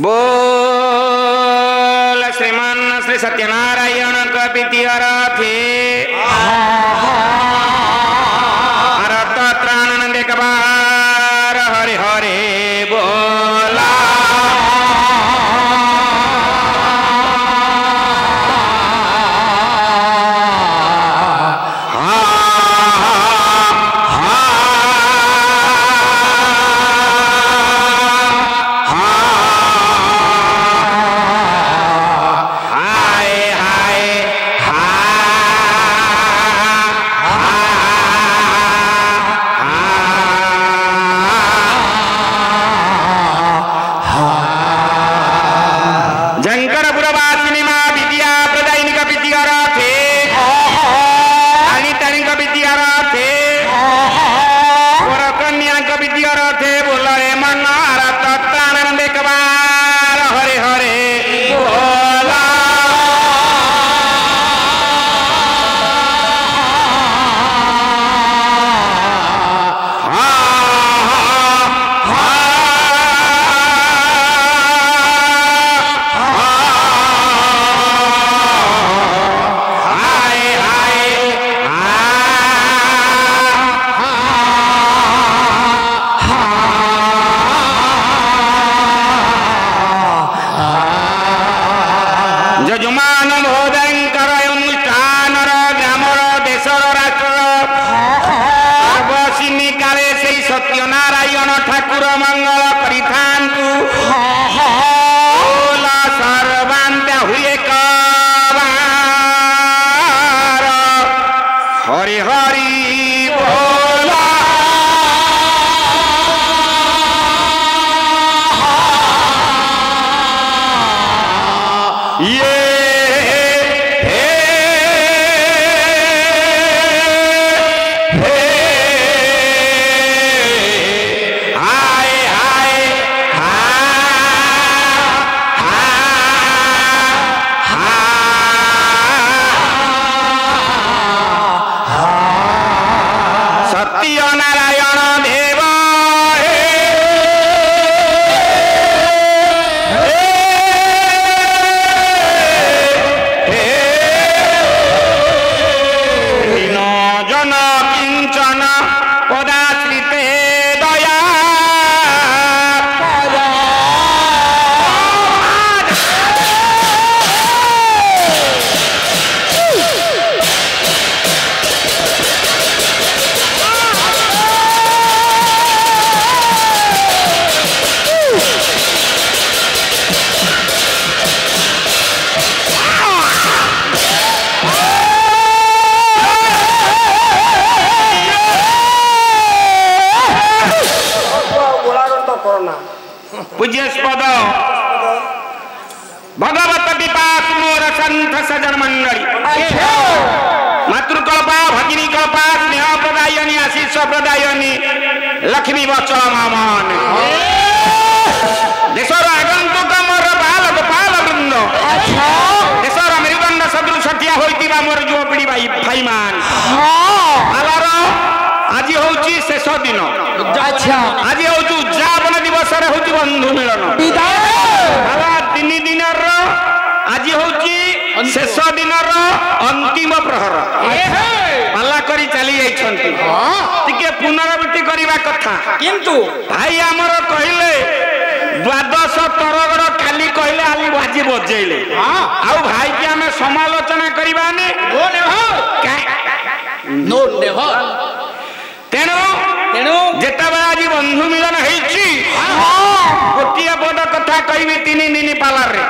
बोल श्रीमान श्री सत्यनारायण कपिति अरथे अरत त्राणनंदे कबार हरे हरे बोला पूज्यस्पद भगवत विपास मोर संत सजन मंडली मातृकल्पा भगिनी कल्पा स्नेह प्रदायनी आशीष प्रदायनी लक्ष्मी वचन मामन देशर आगंतुक मोर बाल गोपाल वृंद देशर मेरुदंड सदृश ठिया होइतिबा मोर युवपीढ़ी भाई मान आलार आज होउची शेष दिन आज होउची उद्यापन दिवस रे होउची बंधु मिलन आला 3 दिन आज होउची शेष दिन अंतिम प्रहर पाला करी चली जाइछंती टिके पुनरावृत्ति करिबा कथा किंतु भाई हमर कहिले द्वादश तरगड़ खाली कहले आली बाजी बजेले आउ भाई के हमें समालोचना करिबानी नो नेवर तेणु जेतबे आज बंधु मिलन हेछि गोटिया बड़ कथा कहबी 3 दिन पालार रे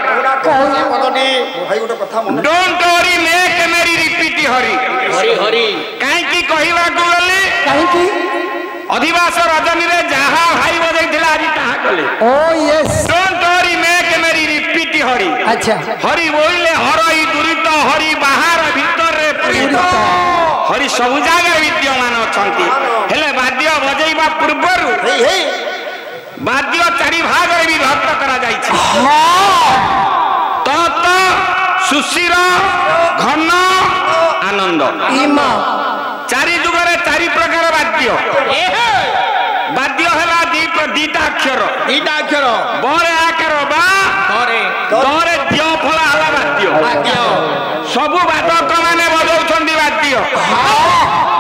डोंट वरी मेक मेरी रिपीट हरि हरि हरि काहे की कहिबा गले काहे की अधिवास रजनी रे जहा भाई बजैथिला आज कहा कले ओ यस डोंट वरी मेक मेरी रिपीट हरि अच्छा हरि बोले हरई दुरित हरि बाहर भीतर रे पुरित हरि सब जगह विद्यमान अछंती हेले वाद्य बजैबा पूर्वरु वाद्य चारि भाग रे विभक्त करा जाइछि तत सुशिर घन आनंद इमा चारि जुगरे चारि प्रकार वाद्य वाद्य हला दी दीटा अक्षर बरे आकार बा दरे दियो फल आला बाद्य सबु बादक माने बजाउछन्ती बाद्य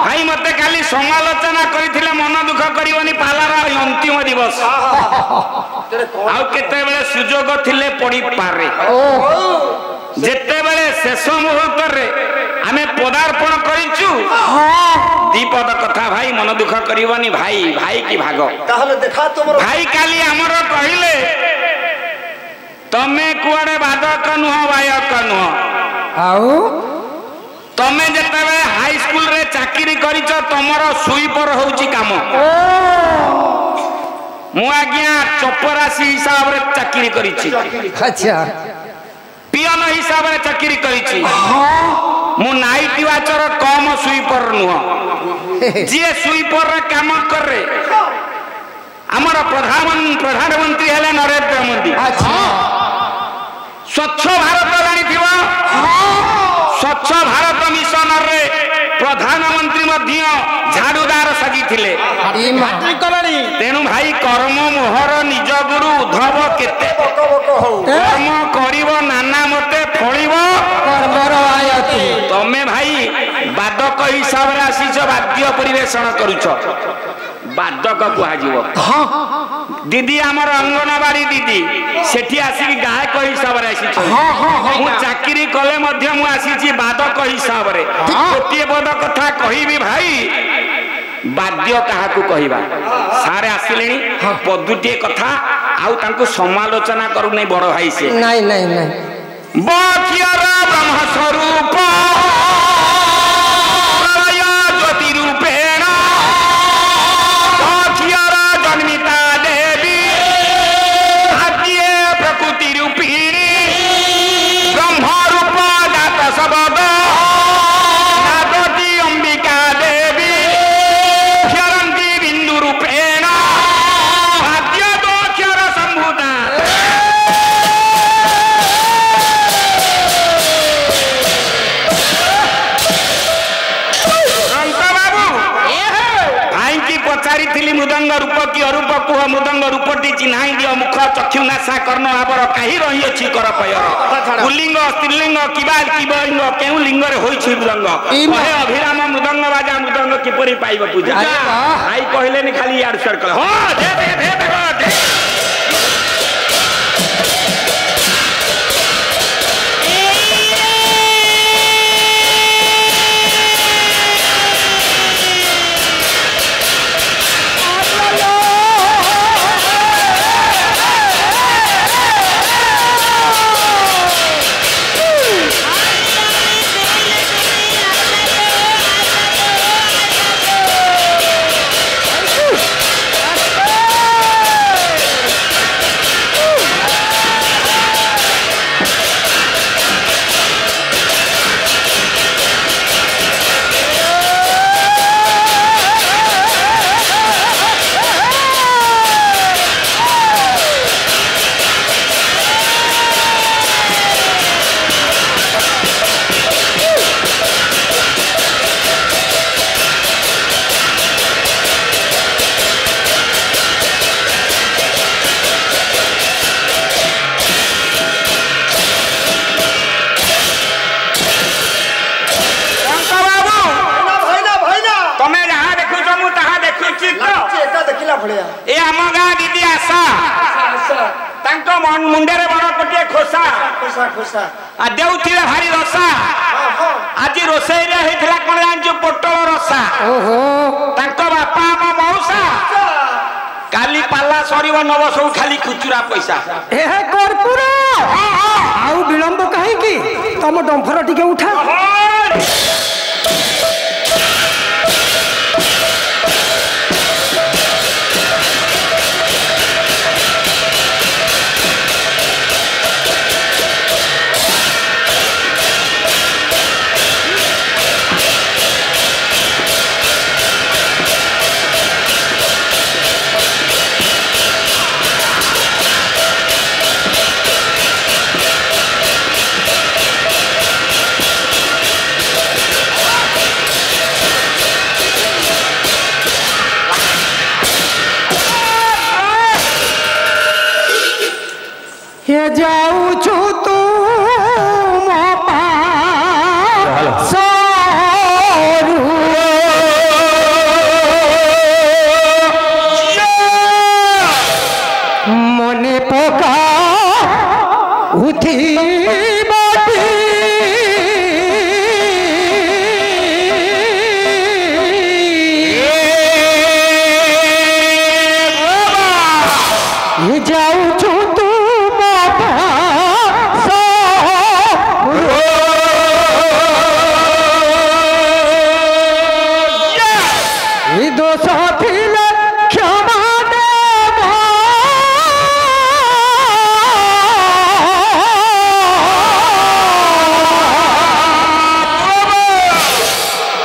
भाई मते खाली समालोचना करिथिले मन दुख करिवनी पालार अंतिम दिवस आउ केते बेले सुजोग थिले पड़ी पारे जेते बेले शेष मुहूर्त रे आमे पदार्पण करिचु दीपद कथा भाई मन दुख करिवनी भाई भाई की भाग ताहले देखा तुमरो भाई काली हमर कहिले तमे कुआडे बादक नुह वायक नुह आउ तमे जेते बेले हाई स्कूल रे चाकरी करिच तमरो सुईपर होउची काम मु आज्ञा चपरासी हिसाब रे चाकरी करिछि अच्छा पियन हिसाब रे चाकरी करिछि मु नाइट वाचर कम सुईपर नुह जे सुईपर रे काम करे हमर प्रधानमंत्री हेले नरेंद्र मोदी अच्छा स्वच्छ भारत जानी थिबा स्वच्छ भारत मिशन रे प्रधानमंत्री मध्य झाड़ूदार सजी थिले तेनु भाई कर्म मोहर निज गुरु उद्धव केते कर्म करिव नाना मते फळिव कर्मर आयति तमे भाई बादक हिसाब रे आसीछ वाद्य परिवेषण करूछ बादक कुहाजिव दीदी हमर अंगनवाड़ी दीदी सेठी आसी गायक हिसाब रे आसीछ मु चाकरी कले मध्य मु आसीछि बादक हिसाब रे गोटे बद कथा कहिबी भाई बाद्य काहाकू कहबा सारे आसिलेनी पदुटे कथा आउ तांको समालोचना करू नै बड़ भाई से नहीं बाखियर ब्रह्म स्वरूप प्रलय ज्योति रूपेण बाखियर जन्मिता देवी आद्य प्रकृति रूपिणी ब्रह्म रूप जात सबद नादती अंबिका देवी क्षरंती बिंदु रूपेण आद्य दोक्षर संभूता पचारि मृदंग रूप कि अरूप कुह मृदंग रूपटी चिन्हाई दियो मुख चक्षु नासा कर्ण आबर काही रही अछि कर पयर पुल्लिंग स्त्रीलिंग किबा किबलिंग केउ लिंग रे होई छि मृदंग कहे अभिराम मृदंग बाजा मृदंग किपरि पाइब पूजा आई कहले नि खाली यार सर्कल हो दे दे दे दे ए आम गाँ दीदी आशा मुंडे बड़ गोटे खोसा आ देउथिले भारी रसा आज रोसई रे हेथिला कोन जानजो पोटल रसा तांको बापा म मौसा काली पाला सरीव नव सब खाली खुचुरा पैसा ए कर्पूर आउ विलंब काहे की तम डंफर टिके उठा हे जाऊछु तू मने पोका उठी बाटी जाऊछु तू बाबा दोष थिले क्षमा देव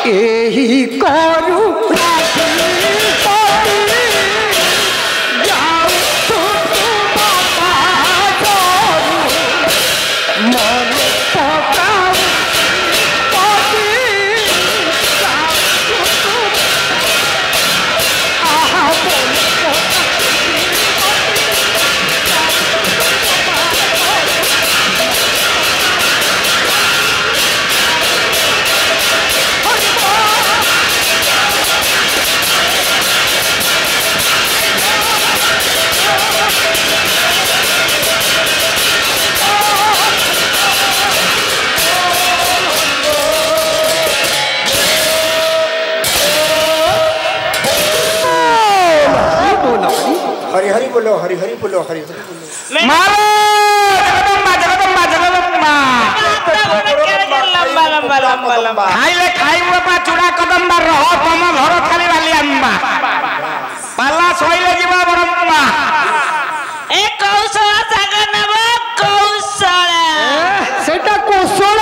एही करू हरि हरि बोलो हरि हरि बोलो हरि हरि बोलो मारो जगदम्बा जगदम्बा जगदम्बा लंबा लंबा लंबा लंबा खाइले खाइब बा चूड़ा कदम्बा रह तम घर खाली वाली अम्बा पाला सोइले जीवा बड़म्बा ए कौशल जागा नब कौशल सेटा कौशल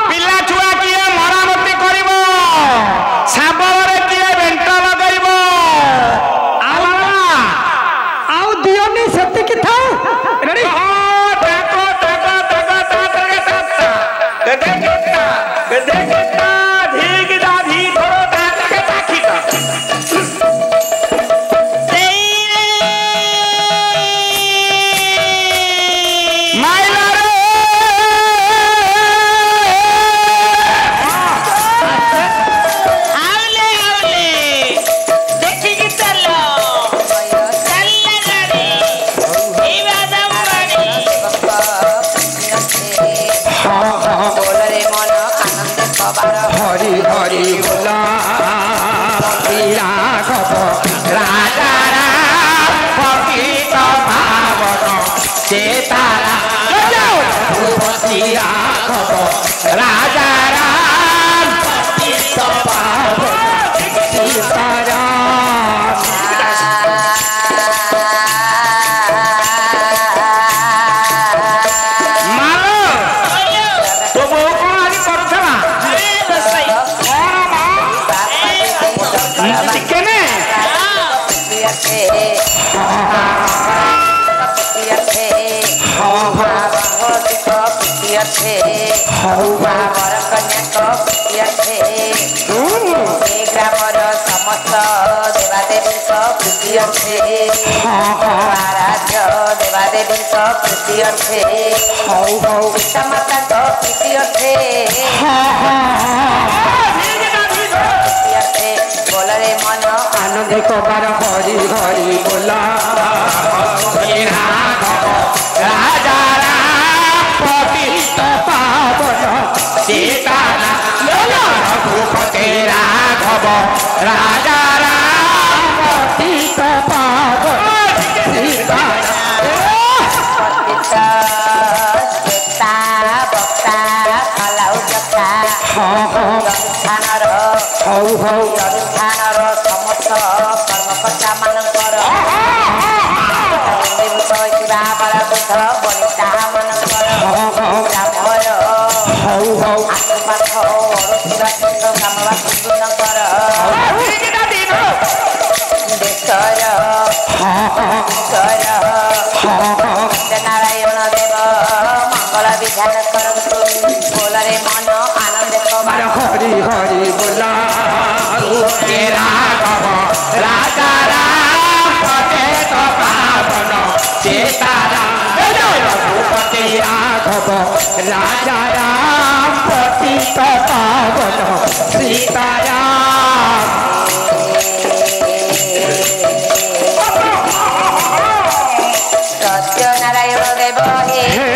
पिला छुआ किए मरामती करिब साबरे किए बेंट लगाइब आला आउ दियोनी सत्य की था रेडी हरि हरि बोला राजा पतित पावन चेतारा राजा पतित पावन सीतारा ग्रामर समस्त देवादेवी प्रीति अच्छे आराध्य देवादेवी प्रीति अच्छे पिता माता प्रीति अच्छे बोलरे मन आनंद कबार हरि हरि बोला राजा पतित पावन सीतारा रघुपति राघव राजा पतित पावन सीतारा बक्ता कलाउजता अनुष्ठानर समस्त कर्मकर्ता मानकर बनिता मानकर ग्रामर आशीर्वाद ग्रामवासी गुणकर देशर नारायण देव मंगल विधान करतु बोलरे मन आनंद कबार हरि हरि बोला राघव राजा पतित पावन सीतारा राजा राम पतित पावन सीताराम। सत्य नारायण देव हे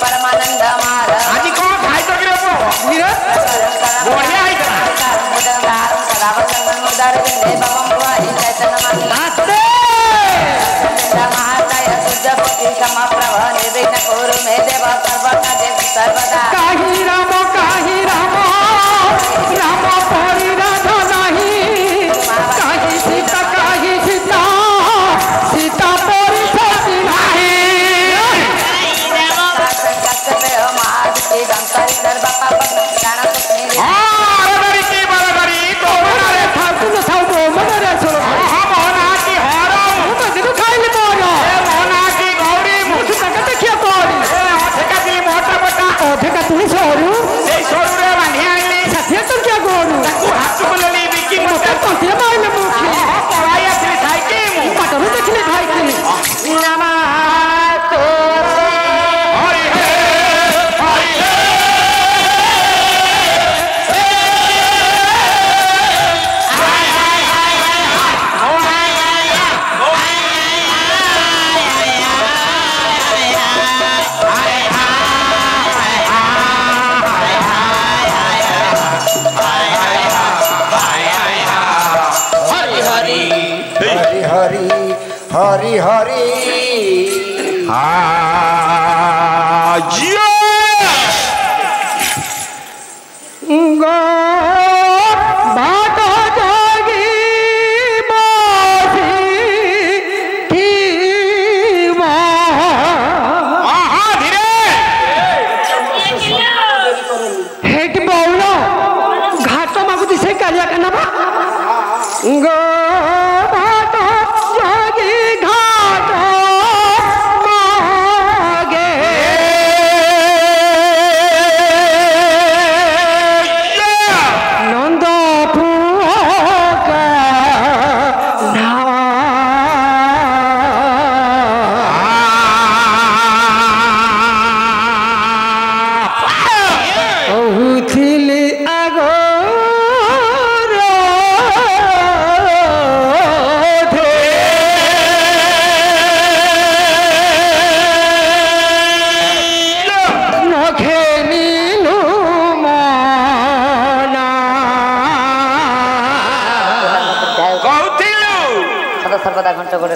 परमानंद आज कौन खाई तो गिरे वो बढ़िया है काही राम राम परी राधा नहीं, काही सीता सीता परी सती नहीं। हरी हरी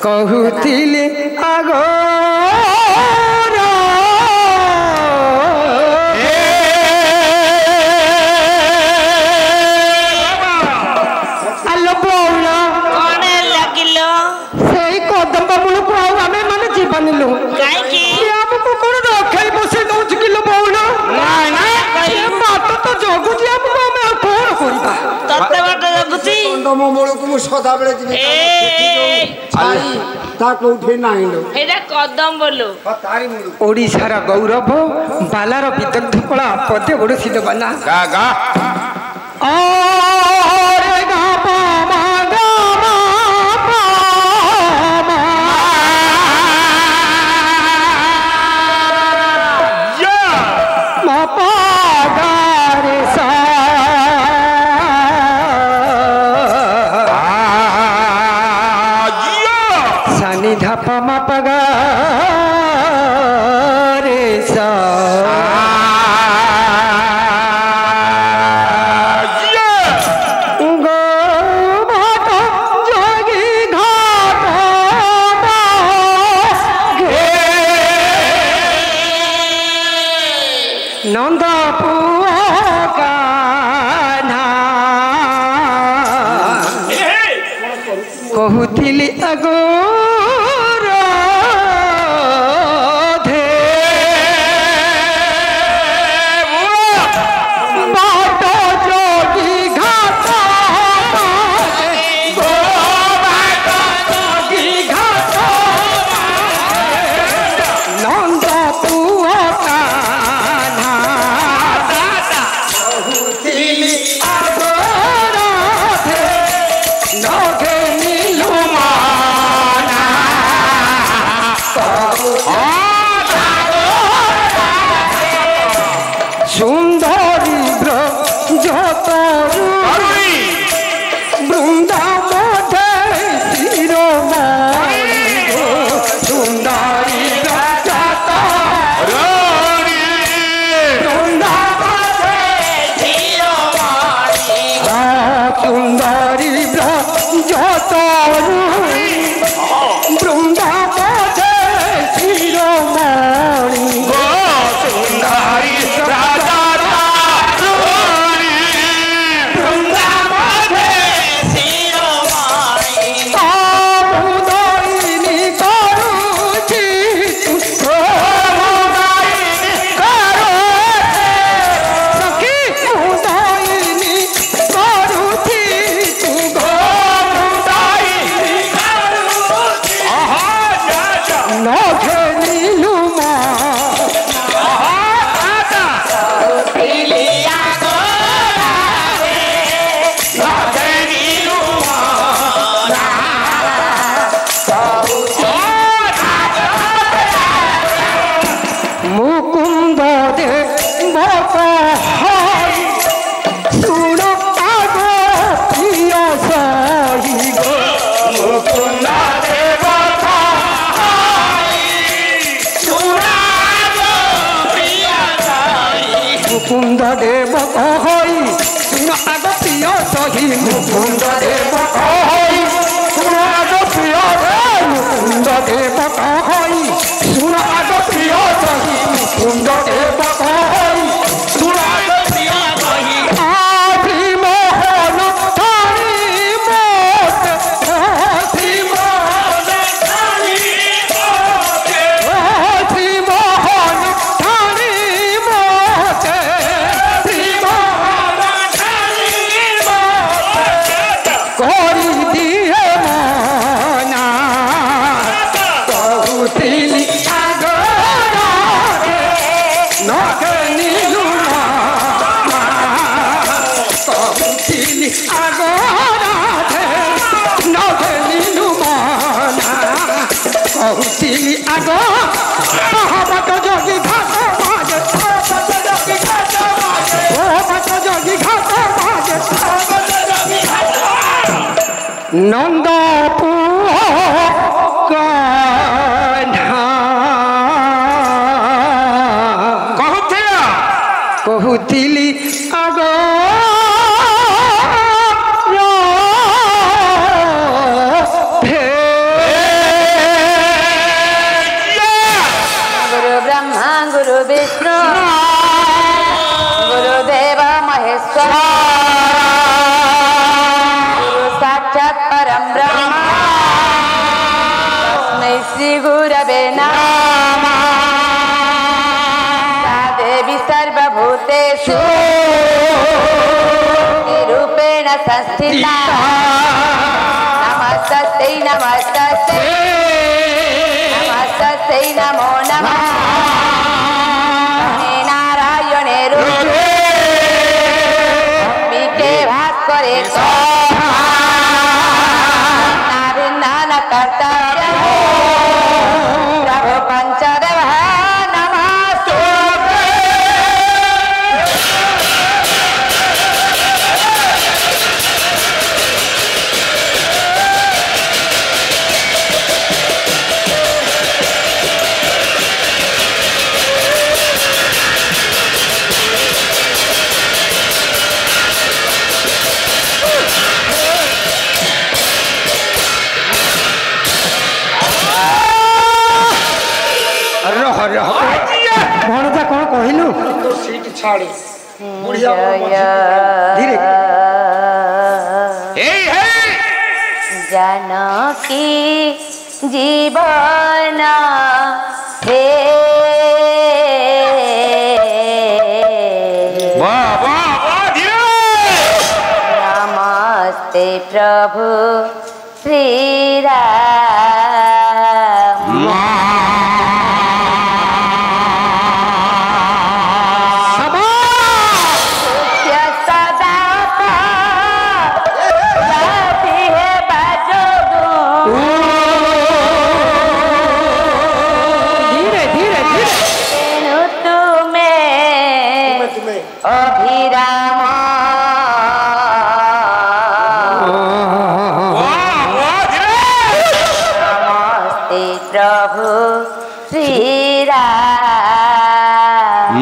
कहूतिले आगो आलो बोला कोने लगिलो सेई कदम बाबू को आमे माने जीवन लो काई की हमको कोन रखै बसे दउछ किलो बोला ना ना बात तो जोग ତତେ ବାଟ ଜଗୁଛି ତମ ମୂଳକୁ ମୁଁ ସଦାବେଳେ ଯିବି ଛାଇ ତା କୋଉଠି ନାହିଁ ଲୋ ଏଇଟା କଦମ ବୋଲୁ ତାରି ମୂଳକୁ ଓଡ଼ିଶାର ଗୌରବ ବାଲାର ବିଦଗ୍ଧ କଳା ପଦ୍ୟ ଗୋଡ଼ସି ଦେବାନା ଗା ଗା কহুଥିଲି আগর ধে বাট যোগী ঘাট যোগী ঘাট নন্দ পুয়া কানা কহুଥିଲି আগর ধে নগে সুন্দরী ব্রজতরু বৃন্দাবনে শিরোমণি সুন্দরী ব্রজতরু বৃন্দাবনে শিরোমণি সুন্দরী ব্রজতরু বৃন্দাবনে শিরোমণি সুন্দরী মুকুন্দ দেব কহই শুন আগ প্রিয় সহি মুকুন্দ দেব কহই শুন আগ প্রিয় মুকুন্দ দেব কহই শুন আগ প্রিয় সহি মুকুন্দ দেব কহই শুন আগ প্রিয় সহি আদি মোহন ধরি মোত আদি মোহন ধরি মোত আদি মোহন ধরি মোত করি দিয়ে মনা কহুଥିଲି আগরে নগে নিলু কহুଥିଲି আগরে নগে নিলু মনা কহুଥିଲି আগ মহাবত যোগী ঘাট মাঝে মহাবত যোগী ঘাট মাঝে নন্দ কহুଥିଲି আগ গুরু ব্রহ্মা গুরু বিষ্ণু গুরুদেব মহেশ্বর গুরু সাক্ষাৎ পরম ব্রহ্ম তস্मै শ্রী গুরবে নমঃ सा देवी सर्वभूतेषु रूपेण न संस्थिता नमस्ते नमस्ते नमस्ते नमो नमः नारायणे रूपे अंबिके भास्करे नारायण कर्तव्य प्रभु पंचदेव भणजा कौन कहलु तो सीट छाड़े बुढ़िया धीरे जानकी जीवन हे नमस्ते प्रभु श्री राम अभिराम नमस्ते प्रभु श्री राम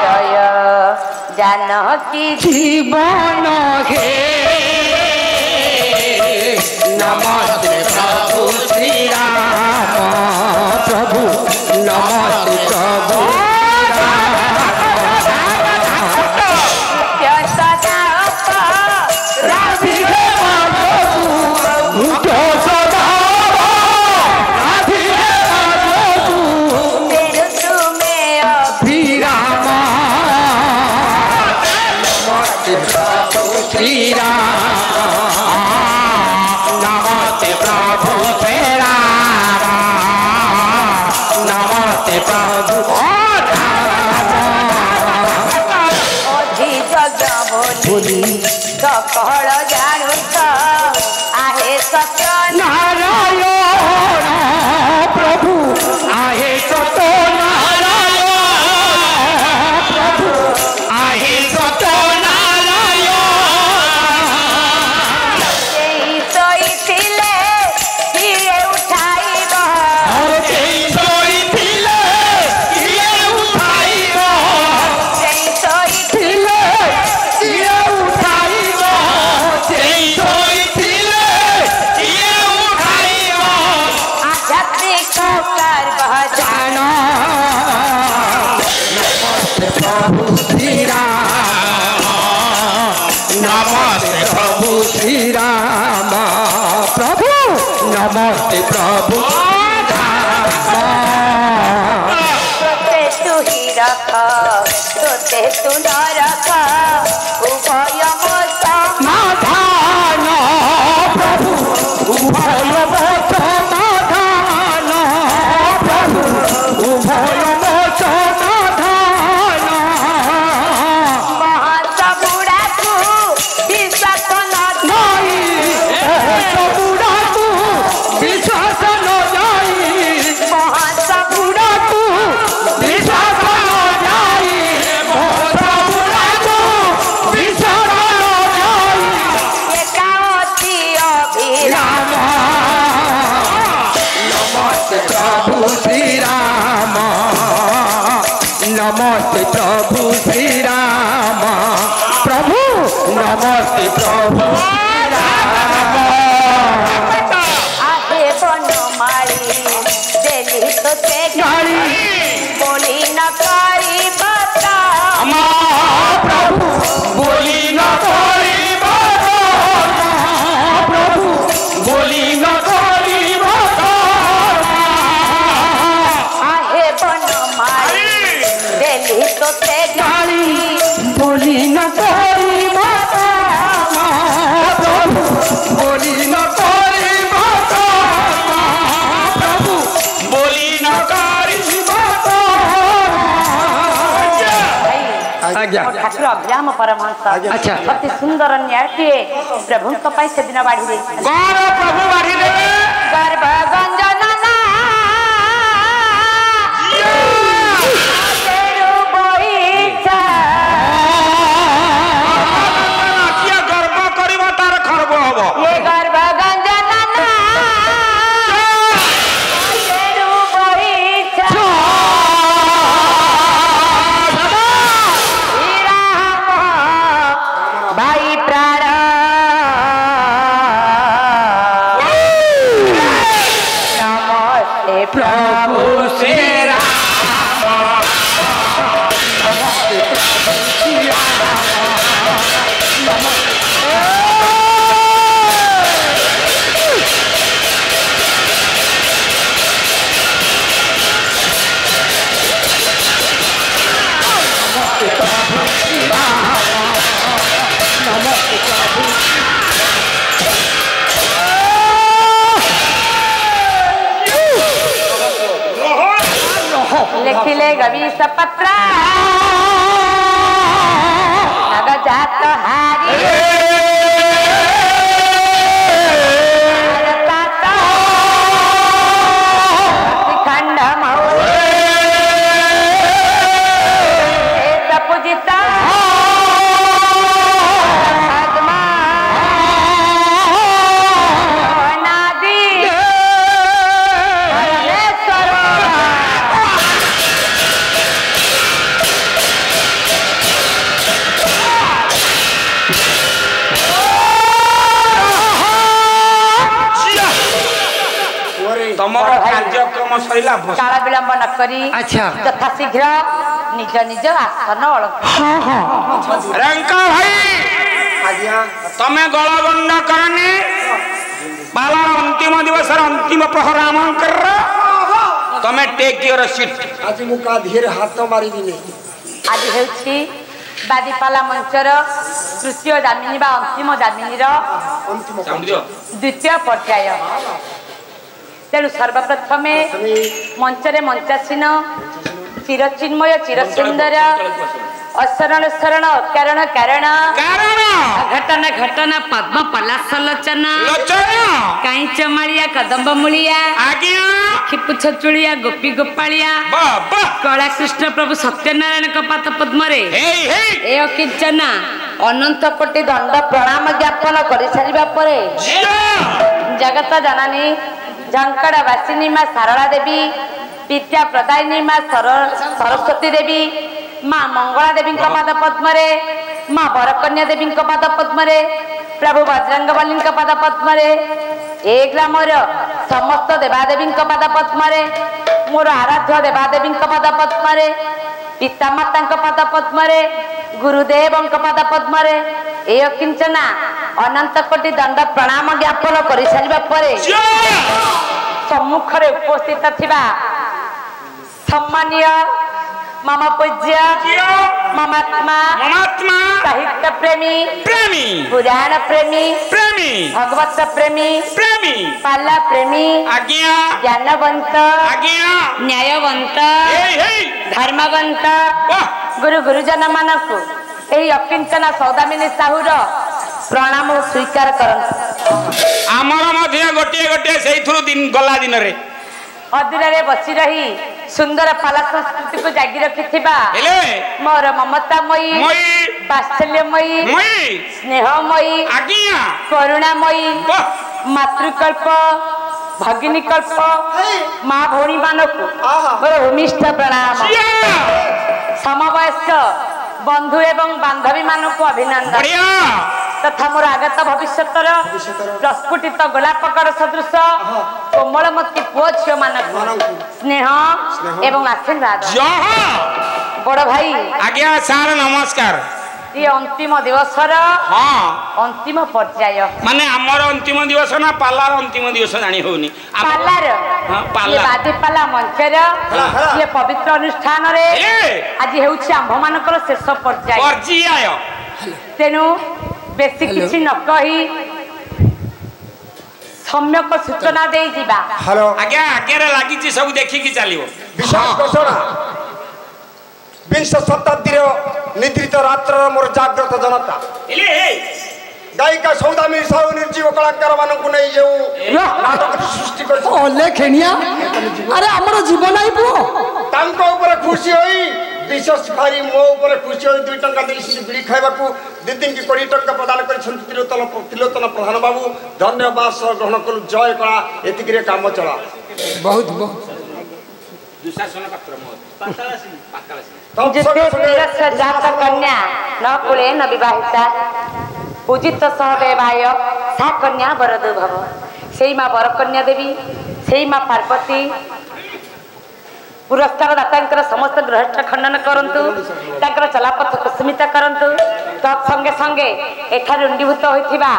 जय जानकी जीवन हे नमस्ते प्रभु श्री राम प्रभु नमस्ते प्रभु श्री राम नमस्ते प्रभु श्री राम नमस्ते प्रभु बोली सकल जानू आहे सत्य नारायण प्रभु आहे सत्य नारायण प्रभु आहे सत्य नमस्ते प्रभु श्री राम प्रभु नमस्ते प्रभु तोते तू ही रख तोते तू न रख उभय मो समाधान प्रभु उभय मो समाधान प्रभु उभय मो समाधान नमस्ते प्रभु श्री राम प्रभु नमस्ते प्रभु आहे बनमाली देली तो ते गाड़ी बोली न करी बता प्रभु बोली न करी बता प्रभु बोली न करी बता आहे बनमाली आज्ञा ठाकुर अभिराम परमहंस अच्छा। अति सुंदर न्यायटीए प्रभुଙ୍କ ପାଇଁ ସେଦିନ ବାଢି ଦେଇଥିଲେ। କଣ ପ୍ରଭୁ ବାଢି ଦେବେ? ଗର୍ଭ ଗଞ୍ଜନନା ତେରୁ ବଇଚା କିଏ ଗର୍ବ କରିବ ତାର ଖର୍ବ ହବ। ଏ ଗର୍ଭ ଗଞ୍ଜନନା ତେରୁ ବଇଚା ଶ୍ରୀରାମ ଭାଇ ପ୍ରାଣ ନମସ୍ତେ ପ୍ରଭୁ लिखिले गवीश पत्र नग जात हारी खंड पूजिता ତମର କାର୍ଯ୍ୟକ୍ରମ ସରିଲା କାଳ ବିଳମ୍ବ ନ କରି अच्छा ଯଥା ଶୀଘ୍ର ନିଜ ନିଜ ଆସନ ଅଳଙ୍କାର ରଙ୍କ ଭାଇ ଆଜ୍ଞା ତମେ ଗଳଗଣ୍ଡ କରନି ବାଲାର ଅନ୍ତିମ ଦିବସର ଅନ୍ତିମ ପ୍ରହର ଆମଙ୍କର ତମେ ଟେକ୍ ୟୁର ସିଟ୍। ଆଜି ମୁଁ କା ଧିରେ ହାତ ମାରିବିନି। ଆଜି ହେଉଛି ବାଦିପାଲା ମଞ୍ଚର ତୃତୀୟ ଦାମିନୀ ବା ଅନ୍ତିମ ଦାମିନୀର ଅନ୍ତିମ ଦ୍ୱିତୀୟ ପର୍ଯ୍ୟାୟ। ତେଣୁ ସର୍ବପ୍ରଥମେ ମଞ୍ଚରେ ମଞ୍ଚାସୀନ ଚିରଚିନ୍ମୟ ଚିରସୁନ୍ଦର ଅଶରଣ ଶରଣ ଅକାରଣ କାରଣ ଘଟନ ଘଟନ ପଦ୍ମ ପଲାଶ ଲୋଚନ କାଇଁଚ ମାଳିଆ କଦମ୍ବ ମୂଳିଆ କ୍ଷିପୁଛ ଚୁଳିଆ ଗୋପୀ ଗୋପାଳିଆ କଳା କୃଷ୍ଣ ପ୍ରଭୁ ସତ୍ୟନାରାୟଣଙ୍କ ପାଦ ପଦ୍ମରେ ଏ ଅକିଞ୍ଚନା ଅନନ୍ତ କୋଟି ଦଣ୍ଡ ପ୍ରଣାମ ଜ୍ଞାପନ କରିସାରିବା ପରେ ଜଗତ ଜନନୀ ଝଙ୍କଡ଼ ବାସିନୀ ମା ଶାରଳା ଦେବୀ ବିଦ୍ୟା ପ୍ରଦାୟିନୀ ମା ସରସ୍ୱତୀ ଦେବୀ ମା ମଙ୍ଗଳା ଦେବୀଙ୍କ ପାଦ ପଦ୍ମରେ ମା ବରକନ୍ୟା ଦେବୀଙ୍କ ପାଦ ପଦ୍ମରେ ପ୍ରଭୁ ବଜରଙ୍ଗବଲୀଙ୍କ ପାଦ ପଦ୍ମରେ ଏ ଗ୍ରାମର ସମସ୍ତ ଦେବାଦେବୀଙ୍କ ପାଦ ପଦ୍ମରେ ମୋର ଆରାଧ୍ୟ ଦେବାଦେବୀଙ୍କ ପାଦ ପଦ୍ମରେ ପିତାମାତାଙ୍କ ପାଦ ପଦ୍ମରେ ଗୁରୁଦେବଙ୍କ ପାଦ ପଦ୍ମରେ ଏ ଅକିଞ୍ଚନା ଅନନ୍ତ କୋଟି ଦଣ୍ଡ ପ୍ରଣାମ ଜ୍ଞାପନ କରିସାରିବା ପରେ ସମ୍ମୁଖରେ ଉପସ୍ଥିତ ଥିବା ସମ୍ମାନୀୟ मम पूज्य ममात्मा साहित्य प्रेमी पुराण प्रेमी भगवत प्रेमी पाला प्रेमी ज्ञानवंत न्यायवंत धर्मवंत गुरु गुरुजन मानक अकिंचना सौदामिनी साहुर प्रणाम स्वीकार करंतु। आमर मध्य गोटे गोटे सेइथुरु दिन गला दिन रे अधीरे बसी रही सुंदर पाला संस्कृति को जागी रखी मोर ममतामयी वात्सल्यमयी स्नेहमयी करुणामयी मातृकल्प भगिनीकल्प माँ भौणी मानक मोर भूमिष्ठ प्रणाम। समवयस्क बंधु एवं बांधवी मानक अभिनंदन तथा मोर आगत भविष्यतर प्रस्फुटित गोलापकर सदृश कोमलमती पुओ झील मानक स्नेह एवं आशीर्वाद। बड़ भाई आज्ञा सार नमस्कार। ये अंतिम दिवसर अंतिम पर्याय माने हमर अंतिम दिवस ना पालार अंतिम दिवस जानी होनी पालार ये बादीपाला मंचर ये पवित्र अनुष्ठान रे आज हेउछि आंभ मानकर शेष पर्याय तेनु बेसी किछि न कही सम्यक सूचना दे जिबा। हेलो आज्ञा आज्ञा रे लागि छी सब देखि कि चलियो ବିଂଶ ଶତାବ୍ଦୀର ନିଦ୍ରିତ ରାତ୍ରର ମୋର ଜାଗ୍ରତ ଜନତା ଗାୟିକା ସୌଦାମିନୀ ସାହୁ ନିର୍ଜୀବ କଳାକାର ମାନଙ୍କୁ ନେଇ ଯେଉଁ ନାଟକ ସୃଷ୍ଟି କରିଛି ଅଲେଖେଣିଆ ଆରେ ଆମର ଜୀବନ ଆଇ ପୁଅ ତାଙ୍କ ଉପରେ ଖୁସି ହୋଇ ବିଶେଷ ଭାରି ମୋ ଉପରେ ଖୁସି ହୋଇ 2 ଟଙ୍କା ଦେଇ ବିଡ଼ି ଖାଇବାକୁ 2-3 କୋଟି ଟଙ୍କା ପ୍ରଦାନ କରିଛନ୍ତି ତ୍ରିଲୋଚନ ପ୍ରଧାନ ବାବୁ ଧନ୍ୟବାଦ ସହ ଗ୍ରହଣ କଲୁ ଜୟ କଳା ଏତିକିରେ କାମ ଚଳା ବହୁତ ଜାତ କନ୍ୟା ନ କୁଳେ ନ ବିବାହିତା ପୂଜିତ ସହ ବେବାୟ ସା କନ୍ୟା ବରଦୁ ଭବ ସେଇ ମା ବରକନ୍ୟା ଦେବୀ ସେଇ ମା ପାର୍ବତୀ ପୁରସ୍କାର ଦାତାଙ୍କର ସମସ୍ତ ଗ୍ରହଷ୍ଠ ଖଣ୍ଡନ କରନ୍ତୁ ତାଙ୍କର ଚଲାପଥ କୁସୁମିତ କରନ୍ତୁ ତତ୍ସଙ୍ଗେ ସଙ୍ଗେ ଏଠାରେ ରୁଣ୍ଡୀଭୂତ ହୋଇଥିବା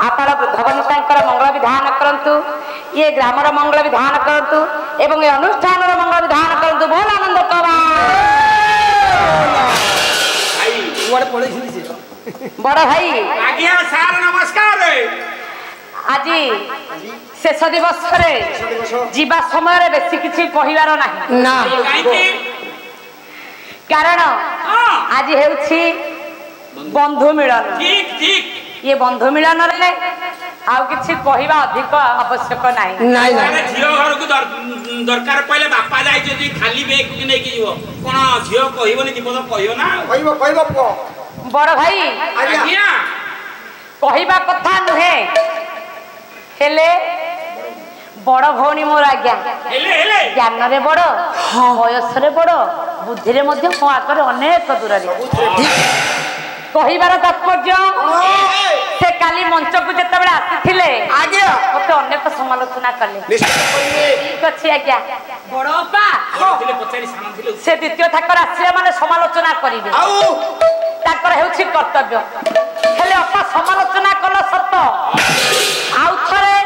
ଆପାଳ ବୃଦ୍ଧବନିତାଙ୍କର ମଙ୍ଗଳ ବିଧାନ କରନ୍ତୁ ଇଏ ଗ୍ରାମର ମଙ୍ଗଳ ବିଧାନ କରନ୍ତୁ ଏବଂ ଏ ଅନୁଷ୍ଠାନର ମଙ୍ଗଳ ବିଧାନ କରନ୍ତୁ ଭଲ ଆନନ୍ଦ ବଡ଼ ଭାଇ ଆଜ୍ଞା ସାର୍ ନମସ୍କାର ଆଜି ଶେଷ ଦିବସରେ ଯିବା ସମୟରେ ବେଶୀ କିଛି କହିବାର ନାହିଁ ନା କାରଣ ଆଜି ହେଉଛି ବନ୍ଧୁ ମିଳନ ଇଏ ବନ୍ଧୁ ମିଳନରେ ଆଉ କିଛି କହିବା ଅଧିକ ଆବଶ୍ୟକ ନାହିଁ ଝିଅ ଘରକୁ ଦରକାର ପଇଲେ ବାପା ଯାଇଛନ୍ତି ଖାଲି ବେଗ ନେଇକି ଯିବ କଣ ଝିଅ କହିବନି ଦୀପଦ କହିବ ନା କହିବ ପୁଅ ବଡ଼ ଭାଇ ଆଜ୍ଞା କହିବା କଥା ନୁହେଁ ହେଲେ ବଡ଼ ଭଉଣୀ ମୋର ଆଜ୍ଞା ଜ୍ଞାନରେ ବଡ଼ ବୟସରେ ବଡ଼ ବୁଦ୍ଧିରେ ମଧ୍ୟ ମୋ ଆଗରେ ଅନେକ ଦୂରରେ କହିବାର ତାତ୍ପର୍ଯ୍ୟ ସେ କାଲି ମଞ୍ଚକୁ ଯେତେବେଳେ ଆସିଥିଲେ ମତେ ଅନେକ ସମାଲୋଚନା କଲେ ଠିକ ଅଛି ଆଜ୍ଞା ବଡ଼ ଅପା ସେ ଦ୍ୱିତୀୟ ଥାକରେ ଆସିଲେ ମାନେ ସମାଲୋଚନା କରିବେ ତାଙ୍କର ହେଉଛି କର୍ତ୍ତବ୍ୟ ହେଲେ ଅପା ସମାଲୋଚନା କଲ ସତ ଆଉ ଥରେ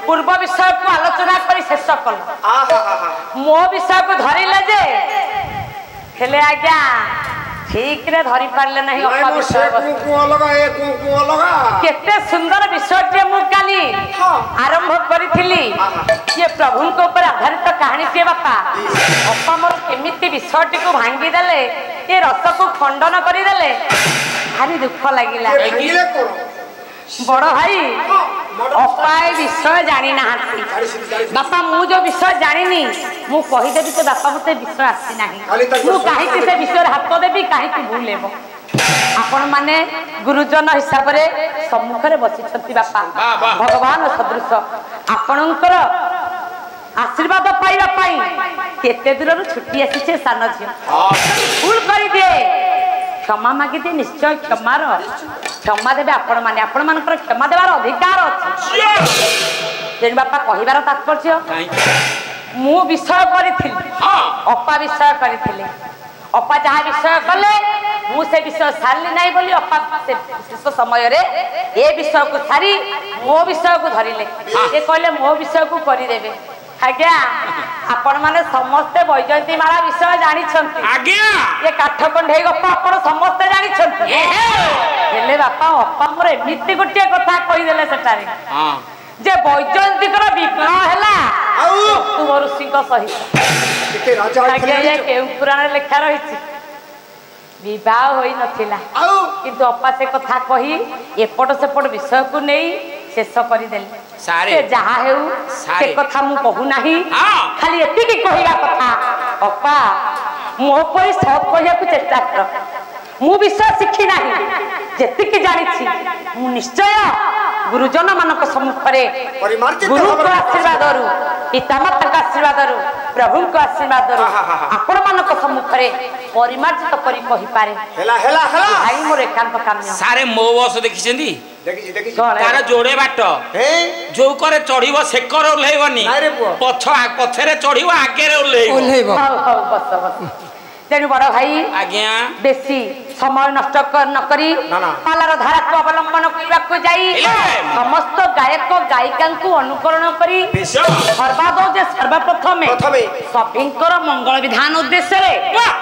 ପୂର୍ବ ବିଷୟକୁ ଆଲୋଚନା କରି ଶେଷ କଲ ମୋ ବିଷୟକୁ ଧରିଲେ ଯେ ହେଲେ ଆଜ୍ଞା ଠିକରେ ଧରି ପାରିଲେ ନାହିଁ କେତେ ସୁନ୍ଦର ବିଷୟଟିଏ ମୁଁ କାଲି ଆରମ୍ଭ କରିଥିଲି ଇଏ ପ୍ରଭୁଙ୍କ ଉପରେ ଆଧାରିତ କାହାଣୀଟିଏ ବାପା ଅପା ମୋର କେମିତି ବିଷୟଟିକୁ ଭାଙ୍ଗିଦେଲେ ଏ ରସକୁ ଖଣ୍ଡନ କରିଦେଲେ ଭାରି ଦୁଃଖ ଲାଗିଲା ବଡ଼ ଭାଇ ଅପା ଏ ବିଷୟ ଜାଣିନାହାନ୍ତି ବାପା ମୁଁ ଯୋଉ ବିଷୟ ଜାଣିନି ମୁଁ କହିଦେବି ସେ ବାପା ମତେ ବିଷୟ ଆସିନାହିଁ ମୁଁ କାହିଁକି ସେ ବିଷୟରେ ହାତ ଦେବି କାହିଁକି ଭୁଲ ହେବ ଆପଣ ମାନେ ଗୁରୁଜନ ହିସାବରେ ସମ୍ମୁଖରେ ବସିଛନ୍ତି ବାପା ଭଗବାନ ସଦୃଶ ଆପଣଙ୍କର ଆଶୀର୍ବାଦ ପାଇବା ପାଇଁ କେତେ ଦୂରରୁ ଛୁଟି ଆସିଛେ ସାନ ଝିଅ ଭୁଲ କରିଦିଏ କ୍ଷମା ମାଗିଦିଏ ନିଶ୍ଚୟ କ୍ଷମା ଦେବେ ଆପଣ ମାନଙ୍କର କ୍ଷମା ଦେବାର ଅଧିକାର ଅଛି ତେଣୁ ବାପା କହିବାର ତାତ୍ପର୍ଯ୍ୟ ମୁଁ ବିଷୟ କରିଥିଲି ଅପା ବିଷୟ କରିଥିଲେ ଅପା ଯାହା ବିଷୟ କଲେ ମୁଁ ସେ ବିଷୟ ସାରିଲି ନାହିଁ ବୋଲି ଅପା ଶେଷ ସମୟରେ ଏ ବିଷୟକୁ ସାରି ମୋ ବିଷୟକୁ ଧରିଲେ ସେ କହିଲେ ମୋ ବିଷୟକୁ କରିଦେବେ ଆଜ୍ଞା ଆପଣ ମାନେ ସମସ୍ତେ ବୈଜୟନ୍ତୀ ମାଳା ବିଷୟ ଜାଣିଛନ୍ତି ଆଜ୍ଞା ଏ କାଠ କଣ୍ଢେଇ ଗପ ଆପଣ ସମସ୍ତେ ଜାଣିଛନ୍ତି ହେଲେ ବାପା ଅପା ମୋର ଏମିତି ଗୋଟିଏ କଥା କହିଦେଲେ ସେଠାରେ ଯେ ବୈଜୟନ୍ତୀଙ୍କର ବିବାହ ହେଲା ଋଷିଙ୍କ ସହିତ କେଉଁ ପୁରାଣରେ ଲେଖା ରହିଛି ବିବାହ ହୋଇନଥିଲା କିନ୍ତୁ ଅପା ସେ କଥା କହି ଏପଟ ସେପଟ ବିଷୟକୁ ନେଇ ଶେଷ କରିଦେଲେ ସେ ଯାହା ହେଉ ସେ କଥା ମୁଁ କହୁନାହିଁ ଖାଲି ଏତିକି କହିବା କଥା ଅପା ମୋ ପରି ସତ କହିବାକୁ ଚେଷ୍ଟା କର ମୁଁ ବିଷୟ ଶିଖି ନାହିଁ ଯେତିକି ଜାଣିଛି ମୁଁ ନିଶ୍ଚୟ ଗୁରୁଜନ ମାନଙ୍କ ସମ୍ମୁଖରେ ଗୁରୁଙ୍କ ଆଶୀର୍ବାଦରୁ ପିତାମାତାଙ୍କ ଆଶୀର୍ବାଦରୁ ପ୍ରଭୁଙ୍କ ଆଶୀର୍ବାଦରୁ ଆପଣ ମାନଙ୍କ ସମ୍ମୁଖରେ ପରିମାର୍ଜିତ କରି କହିପାରେ ଭାଇ ମୋର ଏକାନ୍ତ କାମ୍ୟ ସାରେ ମୋ ବସ ଦେଖିଛନ୍ତି ତାର ଯୋଡେ ବାଟ ଯୋଉ କରେ ଚଢିବ ସେକରେ ଓହ୍ଲେଇବନି ପଛରେ ଚଢିବ ଆଗରେ ଓହ୍ଲେଇବ ତେଣୁ ବଡ ଭାଇ ଆଜ୍ଞା ବେଶୀ ସମୟ ନଷ୍ଟ ନ କରି ପାଲାର ଧାରାକୁ ଅବଲମ୍ବନ କରିବାକୁ ଯାଇ ସମସ୍ତ ଗାୟକ ଗାୟିକାଙ୍କୁ ଅନୁକରଣ କରି ସର୍ବପ୍ରଥମେ ସଭିଙ୍କର ମଙ୍ଗଳ ବିଧାନ ଉଦ୍ଦେଶ୍ୟରେ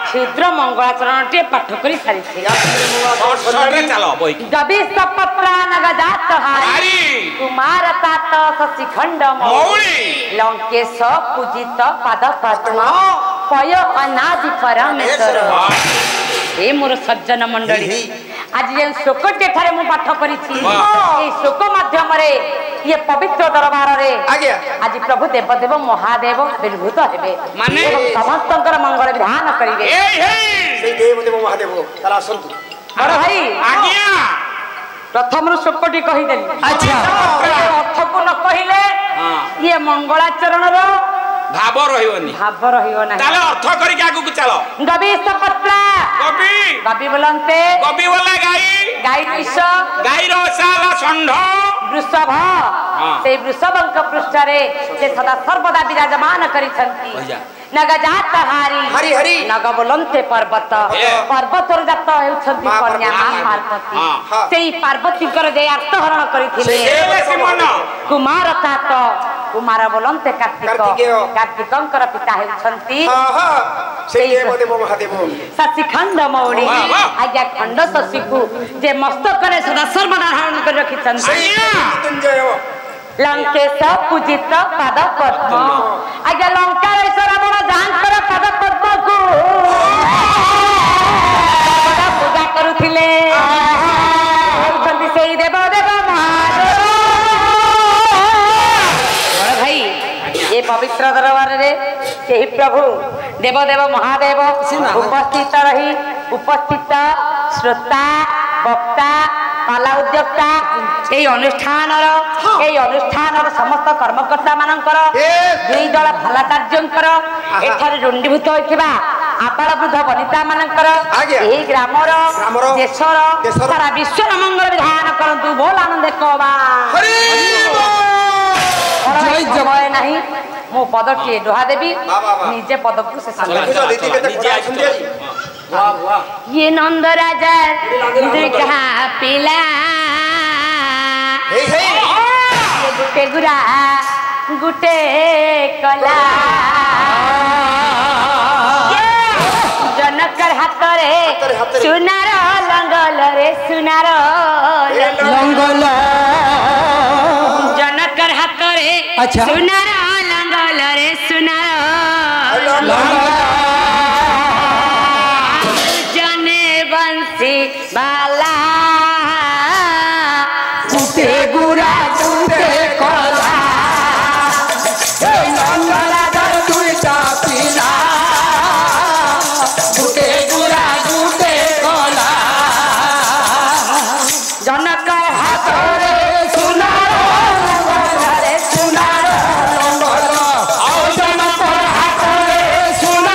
କ୍ଷୁଦ୍ର ମଙ୍ଗଳାଚରଣଟିଏ ପାଠ କରି ସାରିଛି କୁମାର ତାତ ଶଶିଖଣ୍ଡ ଲଙ୍କେଶ ପୂଜିତ ପାଦ ପଦ୍ମ ଅପୟ ଅନାଦି ପରମେଶ୍ୱର। ଏ ମୋର ସଜ୍ଜନ ମଣ୍ଡଳୀ आज जे शोकटे ठारे मु पाठ करिछि ए शोक माध्यमरे ये पवित्र दरबार रे आज प्रभु देवदेव महादेव विर्भूत हेबे माने समस्तकर मंगल विधान करिवे से देवदेव महादेव तारा संतु बड़ भाई आज्ञा प्रथम रु शोकटी कहि देली अच्छा अर्थ को न कहिले ये मंगलाचरण रो भाव रहिवनी ताले अर्थ करी के आगु चलो गबी सपत्रा गबी बोलंते गबी बोला गाई विष गाई रसाला षंढ वृषभ से वृषभंक पृष्ठ रे से सदा सर्वदा विराजमान करिसंती नगजात हरि हरि नग बोलंते पर्वत पर्वत र जात हेउछंती कन्या पार्वती सेई पार्वती कर जे आत्महरण करिथिले कुमार तात कुमार बोलंते कार्तिकंकर पिता हेउछंती से देवदेव महादेव सचिखंड मौड़ी आज्ञा खंड शशिकु जे मस्तक रे सदा सर्वदा धारण कर रखिछंती लंकेश पूजित पाद पद्म आज्ञा लंका ईश्वर बड़ जांकर पाद पद्म को बड़ा पूजा करुथिले होउछंती सेई देव देव महादेव बड़ भाई ये पवित्र दरबार रे सेही प्रभु देवदेव महादेव उपस्थित रही उपस्थित श्रोता वक्ता पाला उद्योक्ता এই অনুষ্ঠানର ସମସ୍ତ କର୍ମକର୍ତ୍ତା ମାନଙ୍କର ଦୁଇ ଦଳ ଫଲାକାର୍ଯ୍ୟଙ୍କର ଏଠାରେ ରୁଣ୍ଡୀଭୂତ ହୋଇଥିବା ଆବାଳ ବୃଦ୍ଧ ବନିତା ମାନଙ୍କର ଏହି ଗ୍ରାମର ଦେଶର ସାରା ବିଶ୍ୱର ମଙ୍ଗଳ ବିଧାନ କରନ୍ତୁ ବୋଲ ଆନନ୍ଦ କବା ସମୟ ନାହିଁ ମୁଁ ପଦଟିଏ ଡୋହା ଦେବି ନିଜେ ପଦକୁ ଶେଷ ये नंद राजा दुर्गा पिला गुटे गुरा गुटे कला जनकर हाथ रे सुनार लंगल रे सुनार लंगल जनकर हाथ रे सुनार लंगल रे सुनार लंगल बाला गुटे गुरा गुटे कला नंगला दर दुईटा पिला गुटे गुरा गुटे कला जनकर हाथ रे सुनार रे सुनार लंगल जनकर हाथ रे सुनार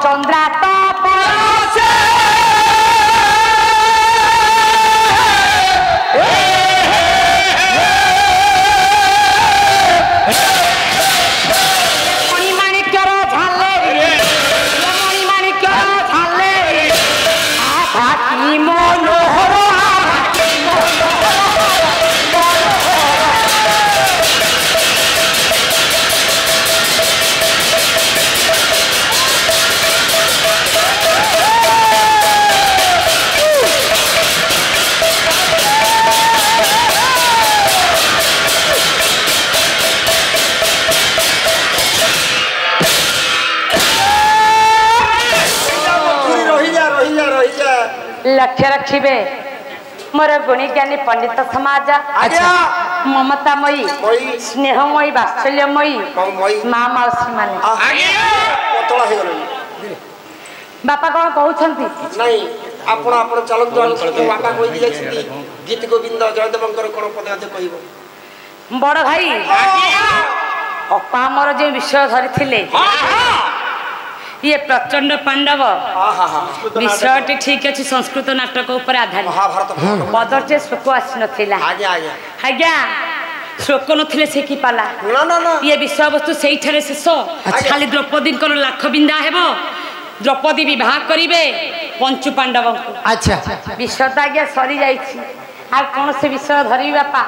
चंद्रा तो परसे लक्ष्य रखिबे मोर गुणी ज्ञानी पंडित समाज ममतामयी स्नेहमयी वात्सल्यमयी माँ मौसी माने बापा कौन कहउछंती नहीं आपण आपण चलंतु बापा कहि दियछती गीत गोविंद जयदेवंकर कोन पदार्थ कहिबो बड़ भाई अपा मोर जे विषय धरिथिले ये प्रचंड पांडव विषयटी ठीक अच्छे संस्कृत नाटक उपर आधारित पदरचे शोक आसी नथिला आज्ञा शोक नथिले से की पाला ये विषय वस्तु सेही ठारे शेष खाली द्रौपदी लाख बिंदा हेबो द्रौपदी विवाह करिवे पंचु पांडव अच्छा विषय तो आज्ञा सरी जाइछि आ कौन से विषय धरि बापा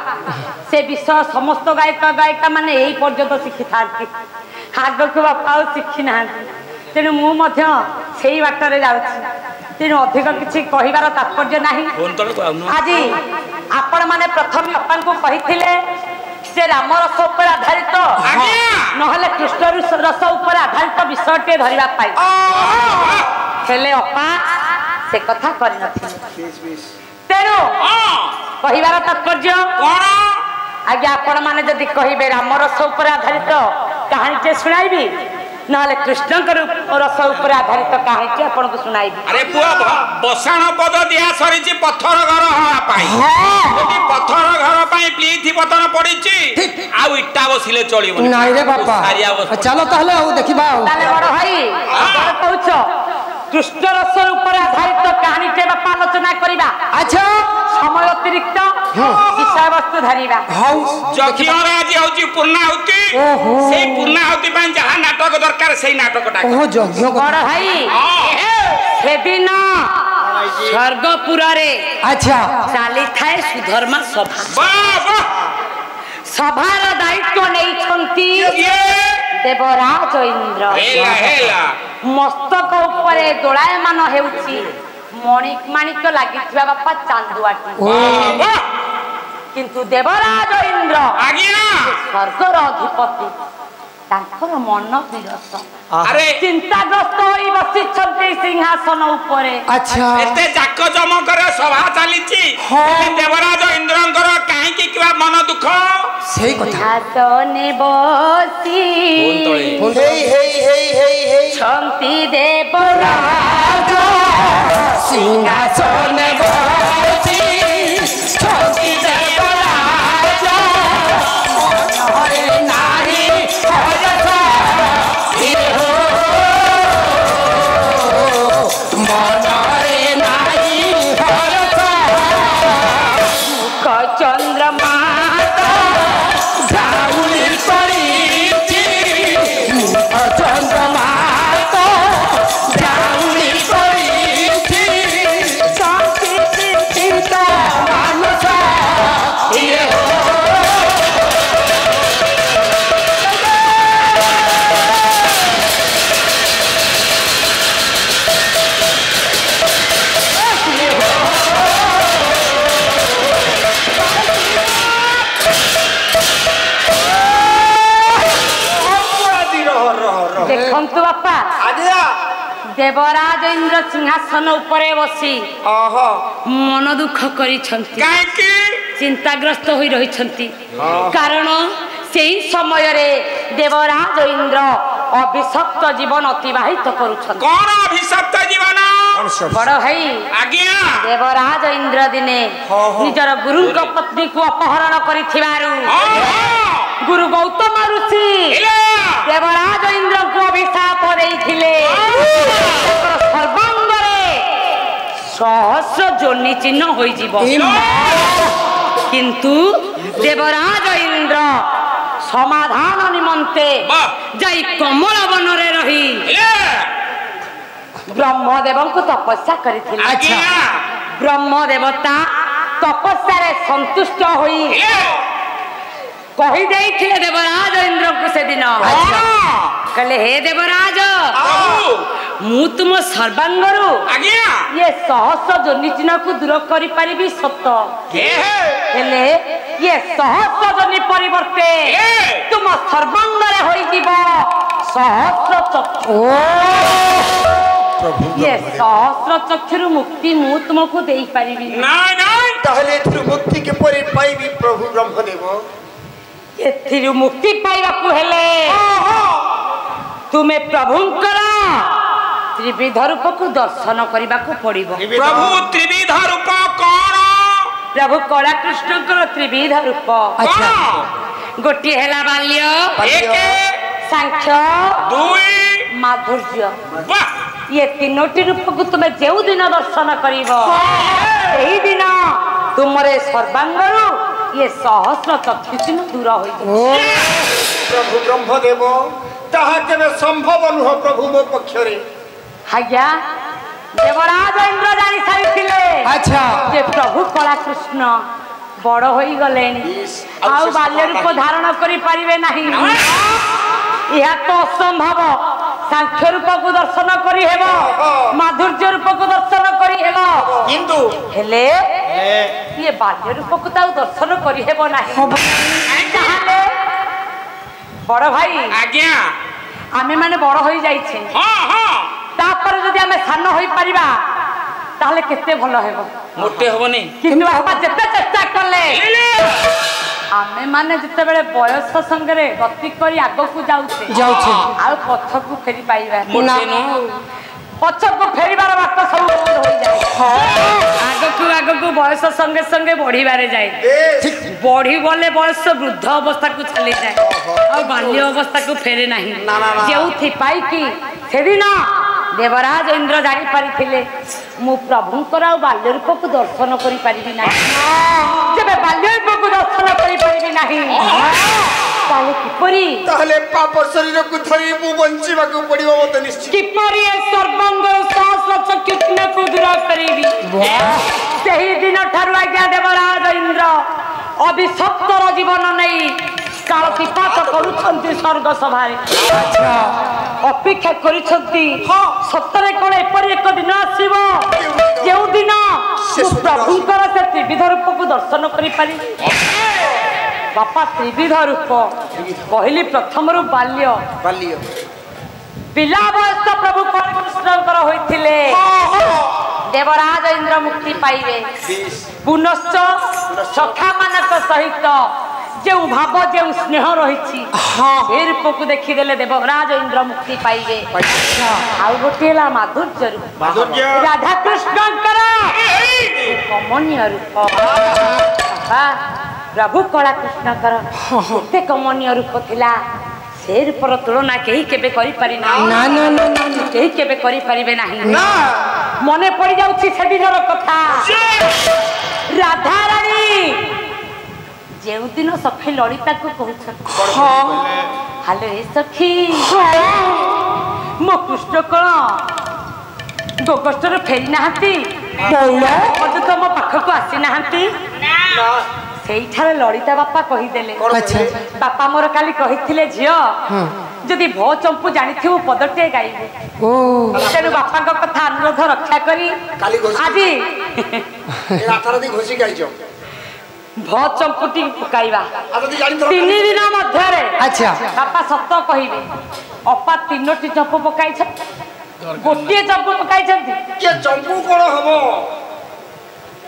से विषय समस्त गायक गायिका माने एही पर्यंत शिखि थांती आगक बापा शिखि ना तेणु मुझे बाटर जाऊँगी तेणु अधिक किसी कहार तात्पर्य ना आज आपण मैंने प्रथम अपा को कही से राम रस उपर आधारित नहले कृष्ण रस उपर आधारित विषयटे धरवाई अपा से कथा कर तेणु कहार तात्पर्य आज्ञा आपण मैंने जदि कहे राम रस उपर आधारित कहानी शुणाइबी नहले कृष्ण रस उपर आधारित कहानी आपन को सुनाई अरे पुआ बसाण पद दिया सरी पत्थर घर हवा पाई पत्थर घर पाई प्लीज पतन पड़ीची आ इटा बसिले चलिबो नाही रे बापा चलो ताहले आ देखिबा ताले बड़ भाई कहउछ कृष्ण रस उपर आधारित कहानी टे बापा आलोचना करिबा अच्छा समय अतिरिक्त विषय वस्तु धरिबा जखियर आज होची पूर्णाहुति से पूर्णाहुति पय जहां नाटक दरकार सेही नाटकटा ओह यज्ञ बड़ भाई सेदिन स्वर्गपुर रे अच्छा चाली थाए सुधर्मा सभा वाह वाह सभार दायित्व नै छंती देवराज इंद्र हेला मस्तक उपरे दोलायमान हेउची मणिक माणिक लागिथिबा बापा चांदुआटी किंतु देवराज इंद्र आज्ञा स्वर्गर अधिपति तांकर मन विरस अरे चिंताग्रस्त होई बसिछंती सिंहासन उपरे अच्छा एते जाक जमकर सभा चलीची देवराज इंद्रंकर काहे कि किबा मन दुख सही कथा हातने बसी हे छंती देवराज सिंहासन बसी छंती देवराज हरे नारी हरस मनरे नारी हरस चंद्रमा जाऊली पड़ी चंद्रमा जाऊली पड़ी चिंता मानस ये देखंतु बापा आज्ञा देवराज इंद्र सिंहासन उपरे बसी मन दुख करिछंती काहे चिंताग्रस्त होई रहिछंती कारण सेही समय रे देवराज इंद्र अभिशप्त जीवन अतिबाहित करुछंती कोन अभिशप्त जीवन बड़ भाई आज्ञा देवराज इंद्र दिने निजर गुरु पत्नी को अपहरण करिथिबारु गुरु गौतम ऋषि देवराज इंद्र को अभिशाप देइथिले सहस्र जोनि चिन्ह होई जीव किंतु देवराज इंद्र समाधान निमंते जाई कमल वन रे रही ब्रह्मदेव को तपस्या करिथिले। अच्छा ब्रह्म देवता तपस्या रे संतुष्ट होई कही देइथिले देवराज इंद्र को से दिन कहले हे देवराज मु तुम सर्वांगरु ये सहस्र जोनि चिन्ह को दूर करि परिबी सत हेले ये सहस्र जोनि परिवर्ते तुम सर्वांगरे होई जीव सहस्र चक्षु ये सहस्र चक्षुरु मुक्ति मु तुमको देई परिबी नहीं नहीं ताहले एथिरु मुक्ति के परे पाइबी प्रभु ब्रह्मदेव एथिरु मुक्ति पाइबा को हेले तुमे प्रभुंकर त्रिविध रूप को दर्शन करने को पड़िबो। प्रभु त्रिविध रूप कौन? प्रभु कला कृष्ण त्रिविध रूप अच्छा गोटी हेला बाल्य एक सांख्य दुई माधुर्य वाह ये तीनोटी रूप को तुम जो दिन दर्शन करिबो यही दिन तुमरे सर्वांगरु ये सहस्र चक्षु दूर हो प्रभु ब्रह्मदेव ताहा केबे संभव नुह प्रभु मो पक्षरे आज्ञा देवराज इंद्र जानी सारिथिले अच्छा जे प्रभु कला कृष्ण बड़ होई गलेनी आउ बाल्य रूप धारण करि परिबे नाही यह तो असंभव सांख्य रूप को दर्शन करी हेबो माधुर्य रूप को दर्शन करी हेबो किंतु हेले ये बाल्य रूप को ताऊ दर्शन करी हेबो नाही ताहाले बड़ भाई आज्ञा आमे माने बड़ होई जाइछे हां हां तापर जदि आमे सान होई परिबा ताहले केते भलो हेबो मोटे होबनी किंतु बापा जेते चेष्टा करले आमे माने जिते बेले बयस संगे गति करी आगो को जाउछे आ पथ को फेरी पाइबा मोटे नो पछ को फेरीबार बाट सब बंद होई जाए आगो को बयस संगे संगे बढ़ीबारे जाए बढ़ी गले बयस वृद्ध अवस्था को चली जाए आ बाल्य अवस्था को फेरे नाही जेउथि पाई कि सेदिन देवराज इंद्र जानी पारिथिले मु प्रभुंकर आ बाल्य रूप को दर्शन करि परिबि नाही जबे बाल्य रूप को दर्शन करि परिबि नाही ताले किपरि ताहले पाप शरीर को धरि मु बंचिबा को पड़िबो मते निश्चित किपरि सर्वांग सहस्र चक्षु को दूर करिबि सेही दिन ठारु आज्ञा देवराज इंद्र अभिशप्तर जीवन नहीं काल पिपात करूछंती स्वर्ग सभारे अच्छा अपेक्षा करिछंती सतरे कोन एपरि एक दिन आसीबो जेउ दिन प्रभुंकर से त्रिविध रूप को दर्शन करि पारि बापा त्रिविध रूप कहली प्रथम रु बाल्य पिला बयस प्रभु कृष्णकर होइथिले देवराज इंद्र मुक्ति पाइबे पुनश्च सखा मानक सहित जो भाव जो स्नेह रही रूप को देखीदे देवराज इंद्र मुक्ति पाइबे आउ गोटे माधुर्य रूप राधा कृष्ण कमनीय रूप प्रभु कला कृष्णकर एते कमनीय रूप थिला से रूपर तुलना कहीं केबे करि पारि ना ना ना कहीं केबे करि परिबे नाही मने पड़ी जाउछि से दिनर कथा राधा रानी जेउ दिन सखी ललिता को कहछ हाले सखी मो कृष्ण कण गोगस्टर फेरी नाहंती बोलो तो मो पाख को आसी नाहंती सेठारे ललिता बापा कहीदेले बापा मोर काली कहिथिले झियो जदि भो चंपू जानिथिबो पदटे गाइबे तेनु बापा को कथा अनुरोध रक्षा करी आदि रातार दी घोसी गाइजो भो चंपुटी पकाइबा 3 दिन मध्यरे अच्छा बापा सत्य कहिबे अपा 3टी चंपू पकाइ छ गोटे चंपू पकाइ छथि के चंपू कोन हबो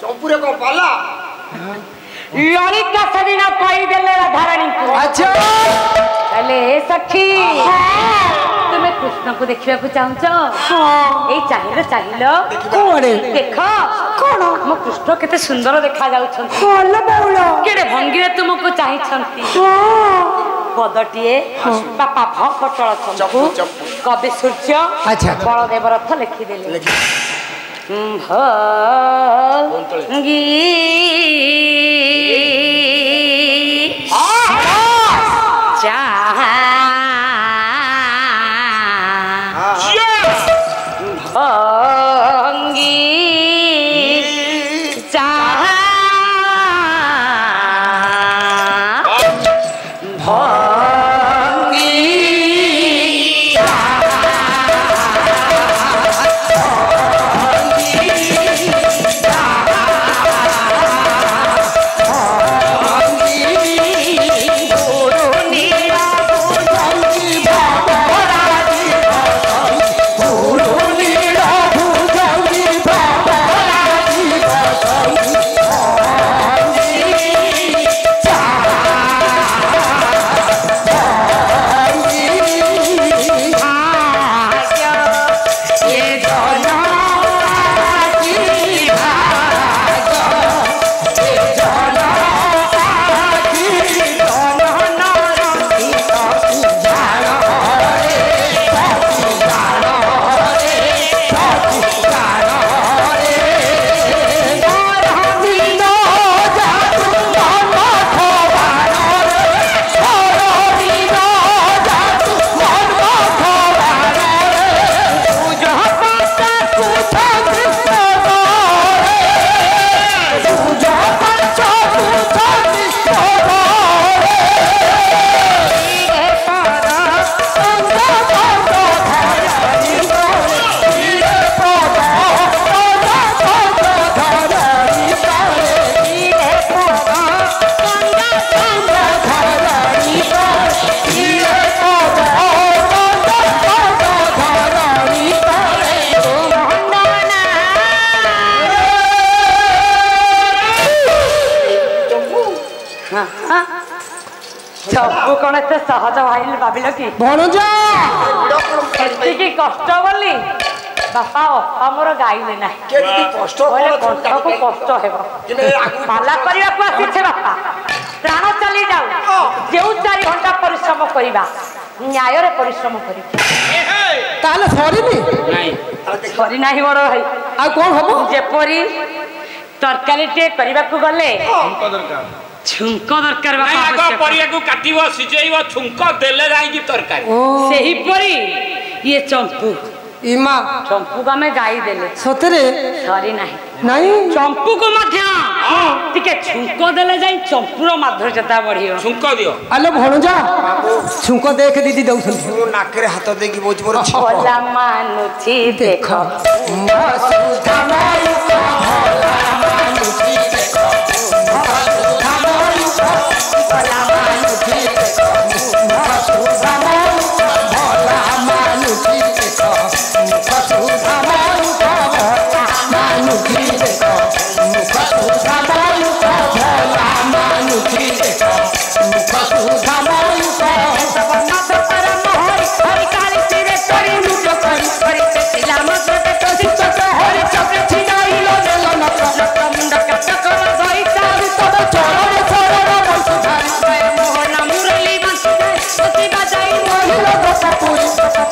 चंपू रे को पाला ललिता सदिन कहि देले राधारानी को अच्छा चले सखी तुम्हें कृष्ण को देखिबा को चाहूछ ए चाहिलो कोड़े देखो कोन मो कृष्ण केते सुंदर देखा जाउ छथि कोन बाउलो केडे भंगी रे तुमको चाहि छथि पदटिए बापा भकटल चंपू कवि सूर्य अच्छा बलदेव रथ लिखि देले भंगी चंपू कौन एते सहज भाई भाविल कि भणजा एतिकी कष्ट बोली बापा मोर गाइले ना कष्ट को कष्ट हेबो पाला करिया को आसीछे बापा प्राण चली जाऊ जेउ 4 घंटा परिश्रम करिबा न्याय रे परिश्रम करी ताले सरीनी नहीं सरी नाही बड़ भाई आ कोन हबो जेपरी तरकारी टे करिबा को गले छुंक दरकार बापा आगो परिया को काटिबो सिजेइबो छुंक देले जाई की तरकारी सेही परी ये चंपू इमा चंपू का में गाई देले सतरे सरी नाही नहीं चंपू को मध्य टिके छुंक देले जाई चंपूर माधुर्यता बढ़ियो छुंक दियो आलो भणजा छुंक देख दीदी दउसन मो नाके रे हाथ देकी बोझ मोर भोला मानुची देखो सुधा माई को भोला मानुची देखो सुधा माई को भोला मानुची देखो सुधा माई को भोला मानुची देखो सुधा माई को भोला मानुची देखो सुधा माई को भोला मानुची देखो सुधा माई को सबना पर मोहर हरि काली तेरे तोरी मुख करी करी तिला मत तो सित हरि चक्र छिनाई लो लो न मुंड कटक गई चारि तब चरण चरण बंसुधारी मोहन मुरली बंसुधारी सती बजाई मोहिलो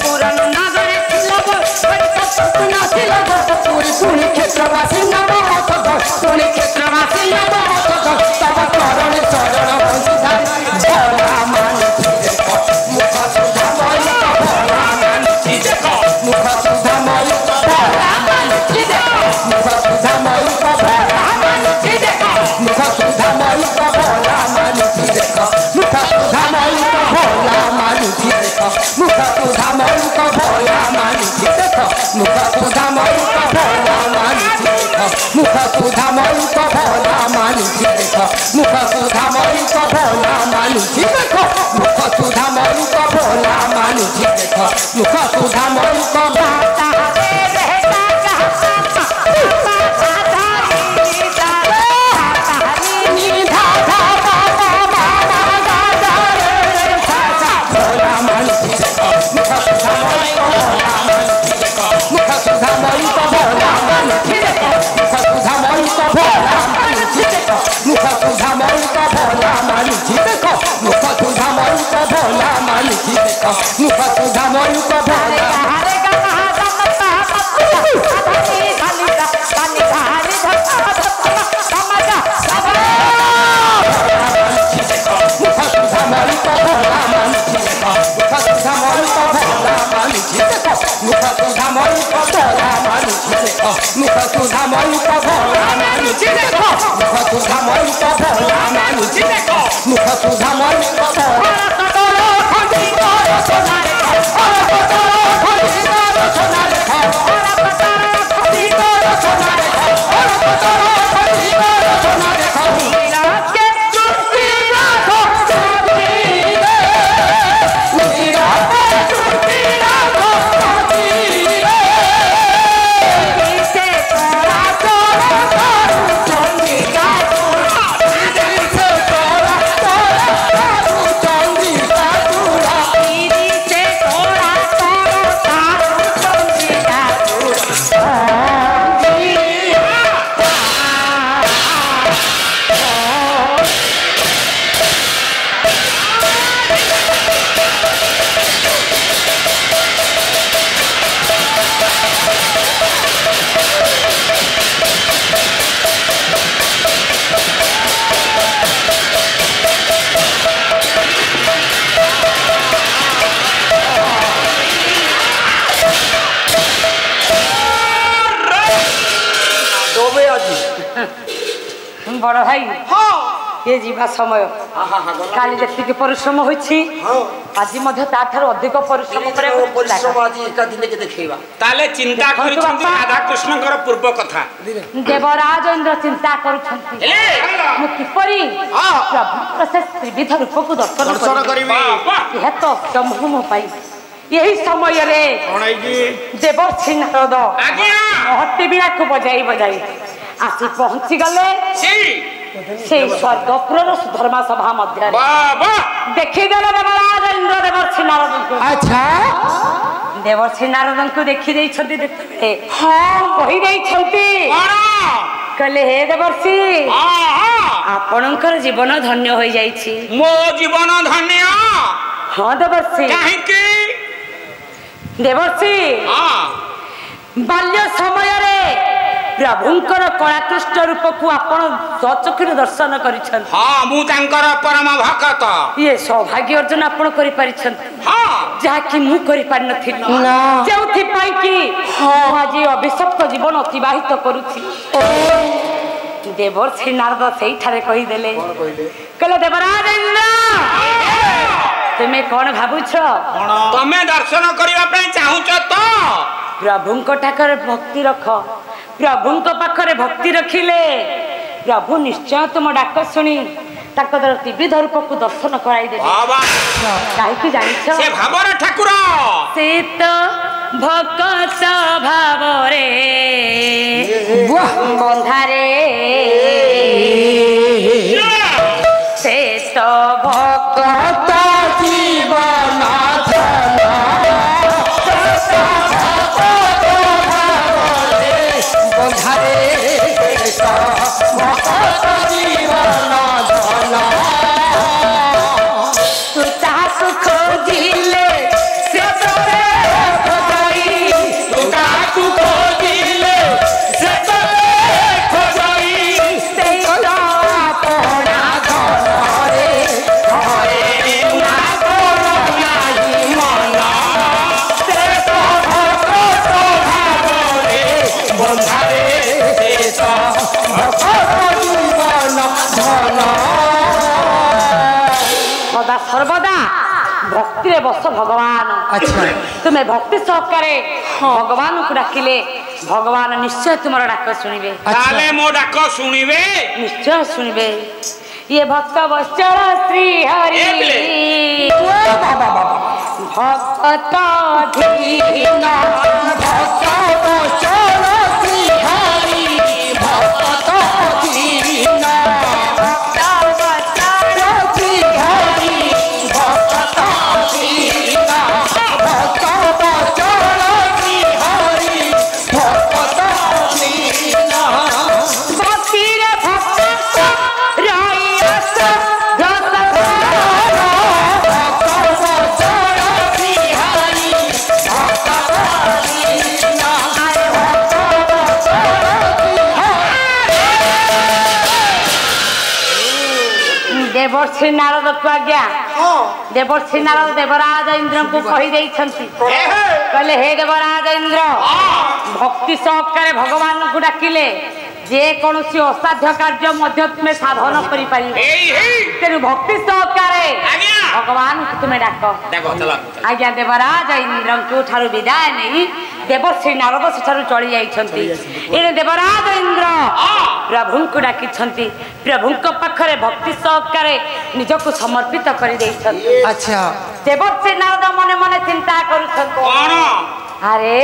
पूरन नगरे लब हरि तप नासिल पूरी सुनी क्षेत्रवासी नम सुनी क्षेत्रवासी नम तब चरण चरण बंसुधारी भोला मानुची देखो मुख सुधा मई भोला मानुची देखो मुख सुधा मई भोला मानुची देखो मुख सुधा मई भोला मानुची देखो मुख सुधा मई भोला मानुची देखो मुख सुधा मई भोला मानुची देखो मुख सुधा मई भोला मानुची देखो मुख सुधा मई भोला मानुची देखो मुख सुधा मई भोला मानुची देखो मुख सुधा मई भोला मानुची देखो मुख सुधा मई भोला मानुची देखो मुख सुधा मई भोला मुख सुधा बड़ भाई ये जीवा समय काली जति परिश्रम होइछि आज अधिक परिश्रम आज एका दिन के देखैबा ताले चिंता करिछंती राधा कृष्णकर पूर्व कथा देवराज इंद्र चिंता करूछंती मु किपरि प्रभु प्रशेष त्रिविध रूप को दर्शन करिबी यह तो संभव पाई यही समय रे देवर्षि नारद महत्ति बीड़ा को बजाई आसी पहुंची गले से स्वर्गपुर सुधर्मा सभा मध्य देखी देले देवराज इंद्र देवर्षि नारद को अच्छा देवर्षि नारद को देखी देई छथि देखते हां कहि देई छथि कहले हे देवर्षि आपनकर जीवन धन्य होई जाईछि मो जीवन धन्य हां देवर्षि काहे कि देवर्षि बाल्य समय रे प्रभुंकर कलाकृष्ण रूप को आपण स्वचक्षु दर्शन करिछन हां मु तांकर परम भक्त ये सौभाग्य अर्जन आपण करि परिछन हां जा कि मु करि पार नथिल ना जेउथि पाई कि आज अभिशप्त जीवन अतिबाहित करूछि देवर्षि नारद सेही ठारे कहि देले कहले देवराज इंद्र तुम्हें कौन भाबुछ तमे दर्शन करिवा पई चाहुछ तो प्रभुंक ठाकर भक्ति रख प्रभुंक पाखरे भक्ति रखिले प्रभु निश्चय तुम डाक शुणी त्रिविध रूप को दर्शन कराई देबे कहीं जान से भावर ठाकुर से तो भक्त भावरे बंधारे से तो भक्त जीवन सर्वदा भक्ति रे बस भगवान अच्छा तुम्हें भक्ति सहकारे भगवान को डाकिले भगवान निश्चय तुम्हारा डाक सुनिबे ताले मो डाक सुनिबे निश्चय सुनिबे ये भक्त वत्सल श्री हरि भक्त धीन भक्त वत्सल श्री हरि भक्त धीन देवर्षि नारद को आज्ञा देवर्षि नारद देवराज इंद्र को कही देइछंती कहले हे देवराज इंद्र भक्ति सहकारे भगवान को डाकिले जे कौन असाध्य कार्य मध्य तुम्हें साधन करि पारिबे तेनु भक्ति सहकारे भगवान को तुम्हें डाक आज्ञा देवराज इंद्र को ठारू विदाय नहीं देवर्षि नारद सेठारू चली जाइछंती एने देवराज इंद्र प्रभु को डाकिछंती प्रभु को पाखरे भक्ति सहकारे निजको समर्पित करि देइछंती अच्छा देवर्षि नारद मने मने चिंता करूछंती कोन अरे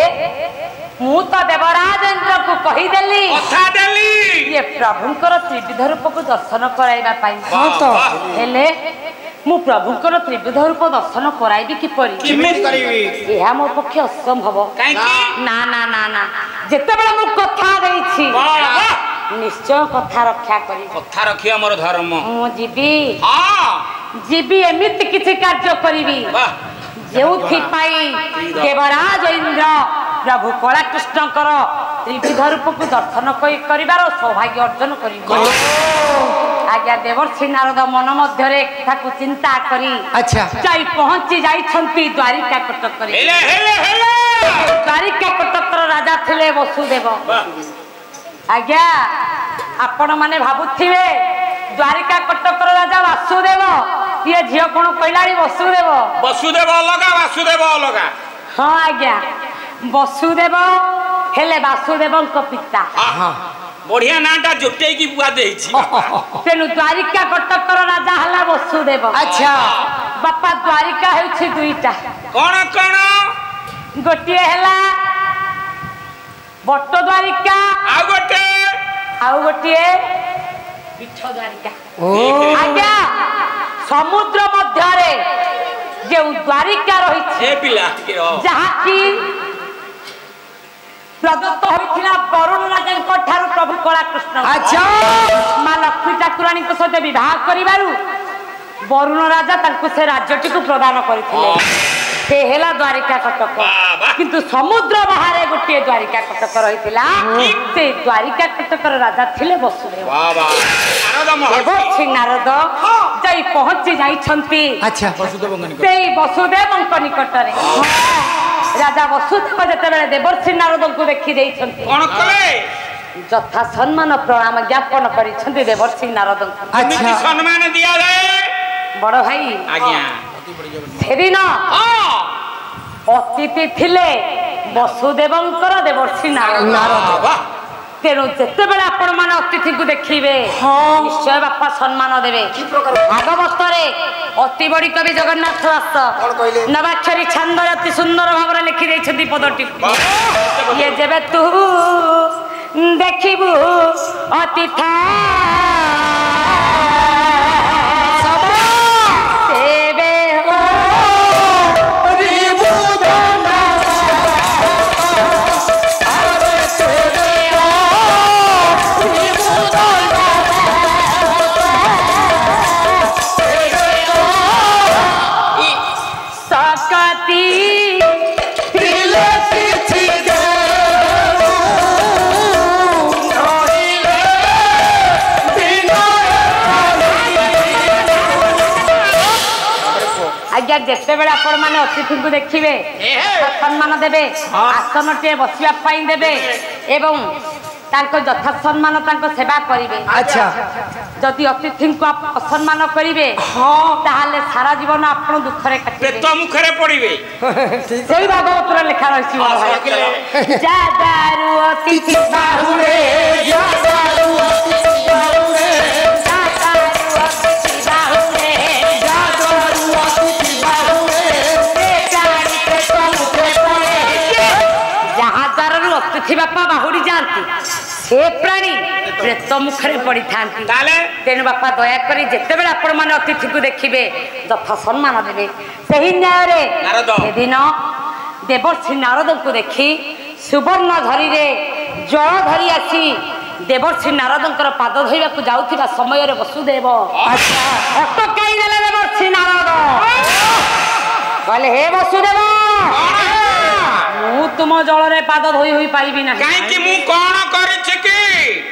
मु तो देवराज इंद्र को कही देली कथा देली ये प्रभुंकर त्रिविध रूप को दर्शन कराइबा पाई हां तो हेले मु प्रभुंकर त्रिविध रूप दर्शन कराइबी कि परी किमेति करिवि एहा मो पक्ष असंभव काई ना ना ना ना जेते बेला मु कथा देइछि निश्चय कथा रक्षा करी कथा रखिया मोर धर्म मु जीबी हां जीबी एमिति किछि कार्य करिवि जेउथि पाई देवराज इंद्र प्रभु कला कृष्णकर त्रिविध रूप को दर्शन करिबार सौभाग्य अर्जन करिबो आज्ञा देवर्षि नारद मन मध्यरे ताकू चिंता करी अच्छा जाई पहुंची जाइछंती द्वारिका कटक करी हेले हेले हेले द्वारिका कटकर राजा थिले वसुदेव आज्ञा आपण माने भाबुथिबे द्वारिका कटकर राजा वासुदेव ये झियो कोन कहलाड़ी वसुदेव वसुदेव अलगा वासुदेव अलगा हां आज्ञा वसुदेव हेले वासुदेव को पिता हां बढ़िया नाटा जोटे की बुआ देछि तेनु द्वारिका कटकर राजा हला वसुदेव अच्छा बापा द्वारिका हेउछि दुईटा कोन कोन गोटिए हला बट्ट द्वारिका आ गोटिए पीठ द्वारिका आज्ञा समुद्र मध्यरे जे द्वारिका रही ए पिला के जहा की प्रदत्त होइथिला वरुण राजा ठारू प्रभु कला कृष्ण अच्छा मां लक्ष्मी ठाकुरानी को सहित विवाह करिबारु वरुण राजा तांको से राज्यटी को प्रदान करथिले से हेला द्वारिका कटक किंतु समुद्र बाहर गोटे द्वारिका कटक रहिथिला से द्वारिका कटकर राजा थिले वसुदेव वाह वाह नारद देवर्षि नारद जाई पहुंची जाइछंती अच्छा वसुदेव निकटरे राजा वसुदेव जेतेबेले देवर्षि नारद को देखि देइछंती कोन कले यथा सम्मान प्रणाम ज्ञापन करिछंती देवर्षि नारद अच्छा सम्मान दिया जाए बड़ भाई आज्ञा सेदिन अतिथि थिले वसुदेवंकर देवर्षि नारद तेणु जिते बेले आपण मैंने अतिथि को देखिए निश्चय बापा सम्मान देवे भागवत अति बड़ी कवि जगन्नाथ दास नवाक्षरी छंद अति सुंदर भाव लिखि पदटी ये जेबे तू देखिबू अतिथा जिते बेले आपण मैंने अतिथि को देखिए सम्मान देवे आसन टे बसवा देवे एवं यथा सम्मान सेवा करेंगे अच्छा जदि अतिथि को असम्मान करेंगे ताहले सारा जीवन आप दुखरे काटिबे मुखरे पड़िबे सेही भागवत लिखा रही जादारु अतिथि बाहुरे जादारु अतिथि बाहुरे अतिथि बापा बाहुरी जाती से प्राणी प्रेत मुखरे पड़ी था तेणु बापा दयाकों जिते बड़े आपण मैंने अतिथि को देखिए यथा सम्मान देवे से न्याय दिन देवर्षि नारद को देखी सुवर्ण धरी जल धरी आसी देवर्षि नारद पाद धोवा जाऊा समय वसुदेव अटकाई देले देवर्षि नारद कहले हे वसुदेव तुम जल रे पाद धोई होई पारिबी ना काहे मु कोन करिछि कि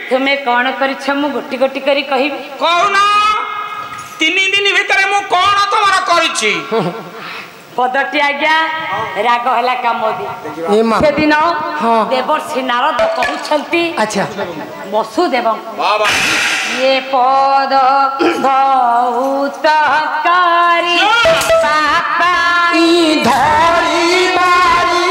तुमे कोन करिछ मु गोटी गोटी करी कहिबी कहूना 3 दिन भीतर मु कौन तुमर करिछि पदटी आज्ञा राग हला कामोदी ए मां से दिन हां देवर्षि नारद कहउछंती अच्छा वसुदेव बाबा ये पद बहुत कारी पापाई धरी मारी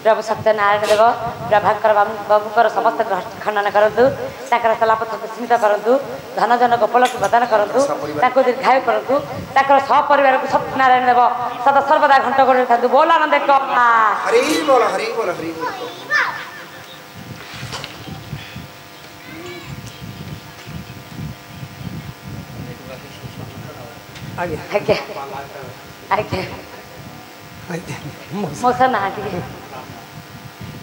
प्रभु सत्यनारायण देव प्रभाकर बाबूकर समस्त खंडन करूँ सलापथ स्मित करूँ धन जन गोपालक प्रदान करूँ दीर्घायु करूँ सपरिवार को सत्यनारायण देव सदा सर्वदा घंट गोड़े था बोल आनंद हरि बोल हरि बोल हरि बोल आज्ञा आज्ञा मौसा ना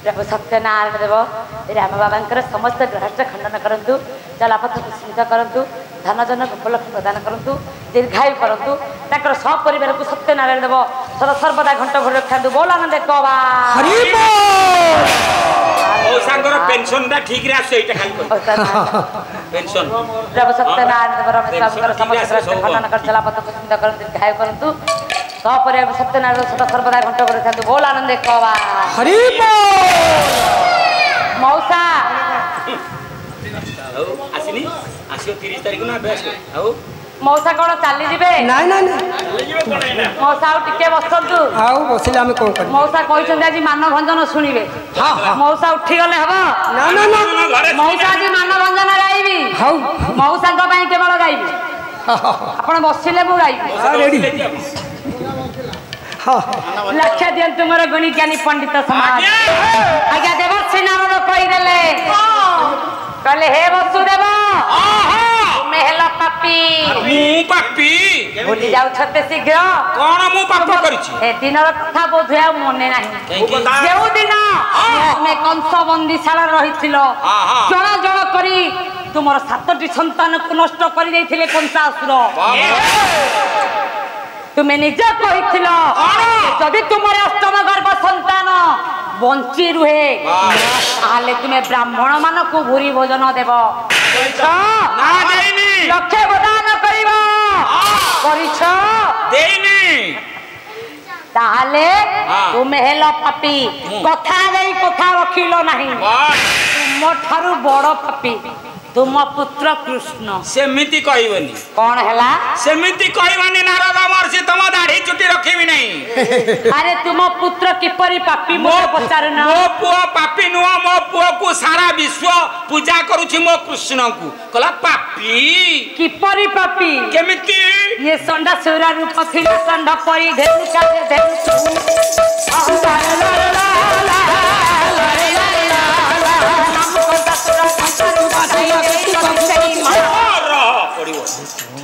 प्रभु सत्यनारायण देव राम बाबा समस्त ग्रहस्थ खंडन करूँ जलापथ स्मित करूँ धन जन गोपलक्ष्मी प्रदान करूँ दीर्घायु करूँ सपरिवार को सत्यनारायण देव सदा सर्वदा घंट घोड़ रखा बोल आनंद पेंशन ठीक रे आसे एटा खाली पेंशन प्रभु सत्यनारायण देव रमेश बाबूकर समस्त ग्रहस्थ खंडन कर जलापथ स्मित करूँ दीर्घायु करूँ सपरिवार सत्यनारायण सदा सर्वदा घंट घोड़ रखा बोल आनंद मौसा आसिनी आसियो 30 तारिख ना बेस आउ मौसा कौन चली जिबे नहीं नहीं मौसा आउ टिके बसंतु आउ बसिले हम कोन कर मौसा कहछन आज मान भंजन सुनिबे हां हां मौसा उठी गले हबो ना ना ना मौसा आज मान भंजन गाइबी हाउ मौसा को पई केवल गाइबी आपण बसिले मु गाइबी रेडी हां लक्ष्य दियन तुमर गुणी ज्ञानी पंडित समाज आज्ञा देवर्षि नारद कहि देले कहले हे वसुदेव मेहला पापी मु पापी भूली जाउ छते शीघ्र कोन मु पाप करिछि ए दिनर कथा बोधुआ मने नाही जेउ दिन तुमे कंस बंदीशाला रहिथिलो जण जण करी तुमर 7टी संतान को नष्ट करि दैथिले कंसासुर तुमे निज कहिथिलो जदि तुमर अष्टम गर्भ संतान बंची रुहे आले तुमे ब्राह्मण मान को भूरी भोजन देव ना देनी लक्ष्य प्रदान करिबो करिछ देनी ताले तुमे हेलो पापी कथा गई कथा रखिलो नाही तुम ठारू बड़ पापी तुम पुत्र कृष्ण सेमिति कहबनी कौन हैला सेमिति कहबनी नारद महर्षि तुम दाढ़ी चुटी रखिबी नहीं अरे तुम पुत्र किपरि पापी मो पचारना मो पुओ पापी नुआ मो पुओ को सारा विश्व पूजा करूछि मो कृष्ण को कला पापी किपरि पापी केमिति ये संडा सुरा रूप थिला संडा परि धेनु का धेनु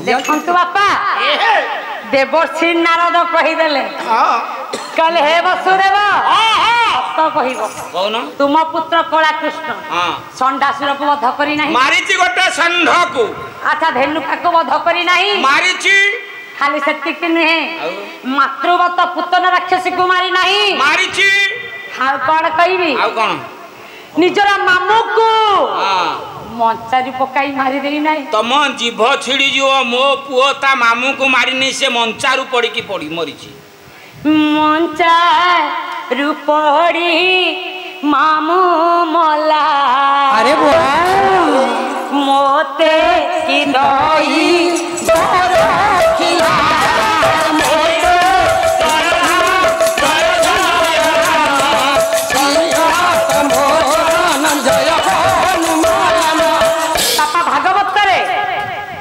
देखु बापा देवर्षि नारद कहीदेले कहले हे वसुदेव तो कहब तुम पुत्र कला कृष्ण षंडासुर को वध करी नहीं मारिची गोटे षंढ को अच्छा धेनुका को वध करी नहीं मारिची खाली सेतिक नुहे मातृवत पुतन राक्षसी को मारी नहीं मारिची हाउ कौन कहबी आउ कौन निजर मामू को मंचारी पकाई मारी देली नहीं तम जीभ छिड़ी जो मो पुओ ता मामू को मारिनी से मंचारू पड़ी की पड़ी मरीची मंचारू पड़ी मामू मला अरे मोते की दई बरखिया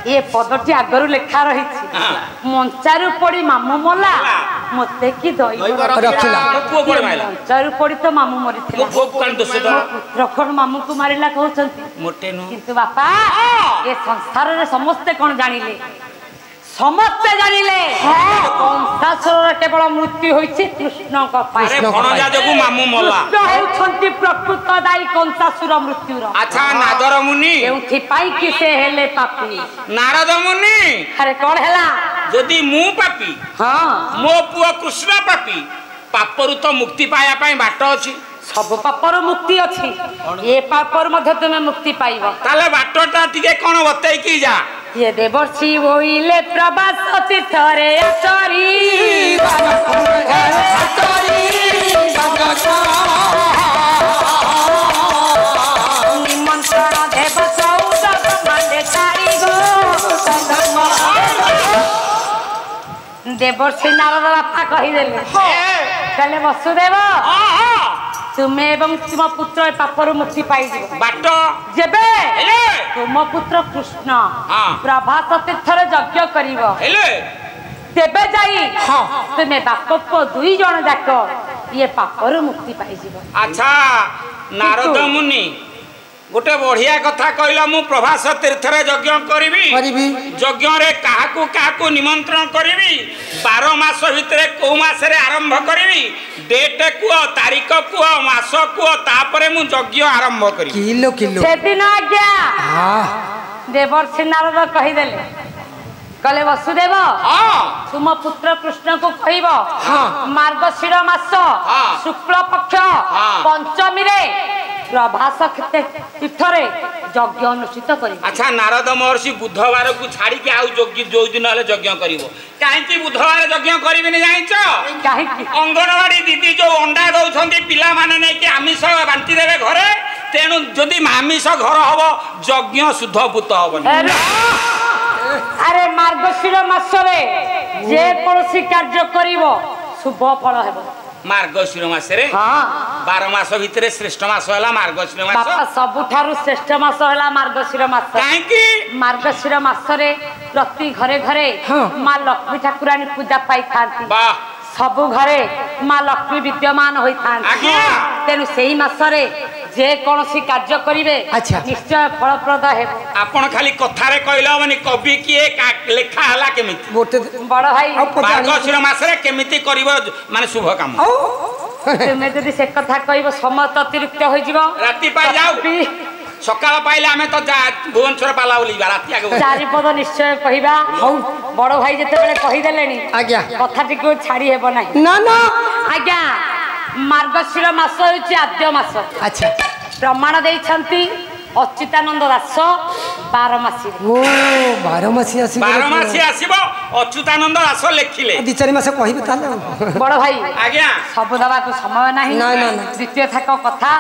ये पदटी आगरू लेखा रही मंचारू पड़ी मामू मला मते की दई रखिला मंचारू पड़ी तो मामू मरी पुत्र कौन मामू को मारिला कहते किंतु बापा ये संसार रे समस्ते कौन जानिले समस्ते जानिले कंसासुर केवल मृत्यु होइछि कृष्ण को पाई अरे भणजा जगु मामू मला कृष्ण हेउछंती प्रकृत दाई कंसासुर मृत्युर अच्छा नारद मुनि एउथि पाई कि से हेले पापी नारद मुनि अरे कौन हैला यदि मु पापी हां मो पुओ कृष्ण पापी पापरु तो मुक्ति पाया पाई बाट अछि सब पापर मुक्ति अछि ये पापर मध्य तुमे मुक्ति पाइबो ताले बाटटा टिके कोन बतै की जा ये देवर्षि होइले प्रवास तीर्थरे आचरी निमंत्रण देव चौदह मांडे चारि गो देवर्षि नारद बापा कहीदेले कहले वसुदेव तुम्हें एवं तुम पुत्र पापर मुक्ति पाई बाट जेबे तुम पुत्र कृष्ण प्रभात तीर्थर यज्ञ करिवो तेबे जाई तुम्हें बाप को दुई जन जाक ये पापर मुक्ति पाई जीव अच्छा नारद मुनि गोटे बढ़िया कथा कहला मु प्रभास तीर्थरे यज्ञ करिवि यज्ञ रे काहाकू काहाकू निमंत्रण करिवि 12 मास भितरे को मास रे आरंभ करिवि डेट को तारीख को मास को तापरे मु यज्ञ आरंभ करी किलो किलो से दिन आज्ञा देवर्षि नारद कहि देले कहले वसुदेव तुम पुत्र कृष्ण को कहब मार्गशीर मास शुक्ल पक्ष पंचमी रे प्रभास तीर्थरे यज्ञ अनुष्ठित करी अच्छा नारद महर्षि बुधवार को छाड़ी के आउ जो दिन हेले यज्ञ करिवो काहेकि बुधवार यज्ञ करिबिनी जानिचो काहेकि अंगनवाड़ी दीदी जो अंडा दउछंती पिला माने नै कि आमिष बांटी देबे घरे तेनु जदि आमिष घर हबो यज्ञ शुद्ध पुत हबनी अरे मार्गशीर मास रे जे कोनसी कार्य करिवो शुभ फल हेबो मार्गशीर मास रे 12 मास भितरे श्रेष्ठ मास होला मार्गशीर मास बापा सबुठारु श्रेष्ठ मास होला मार्गशीर मास काहेकि मार्गशीर मास रे प्रति घरे घरे मां लक्ष्मी ठाकुरानी पूजा पाई थांती वाह सबु घरे मां लक्ष्मी विद्यमान होई थांती तेनु सेही मास रे जे कोनसी कार्य करिवे निश्चय फलप्रद हेबो आपण खाली कथा रे कहलो माने कवि किए लेखा हला केमिति बड़ भाई मार्गशीर मास रे केमिति करिवो माने शुभ काम तुमे जदि से कथा कहबो समत अतिरिक्त होई जिवो राती पाई जाऊ सकाळ पाइले हमें तो भुवनेश्वर पाला बोली राती आगे चारि पद निश्चय कहिबा बड़ भाई जते बेले कहि देलेनी आज्ञा कथा टिको छाड़ी हेबो नाही ना ना आज्ञा मार्गशीर मास होची आद्य मास अच्छा प्रमाण देइछंती अच्युतानंद दास 12 मासी ओ 12 मासी आसी 12 मासी आसीबो अच्युतानंद दास लेखिले 2-4 मास कहिबे ताले बड़ भाई आज्ञा सब दबा को समय नाही ना ना द्वितीय थाक कथा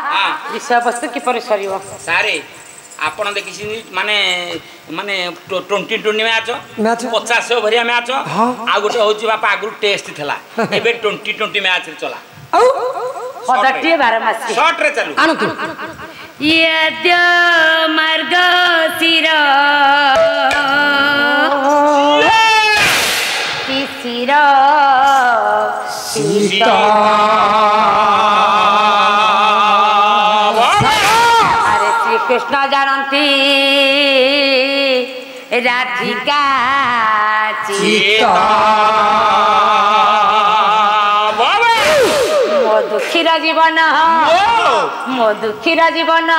विषय वस्तु किपरि सरिवो सारे आपण देखिछि माने माने 2020 मैच 50 ओवर मैच आ गोटे होची बापा आगु टेस्ट थला एबे 2020 मैच रे चला पदटी 12 मासी शॉर्ट रे चलू आनु तू यद्य मार्गशीर शिशिर सीता कृष्ण जानती राधिका मो दुखीर जीवन मो दुखीर जीवन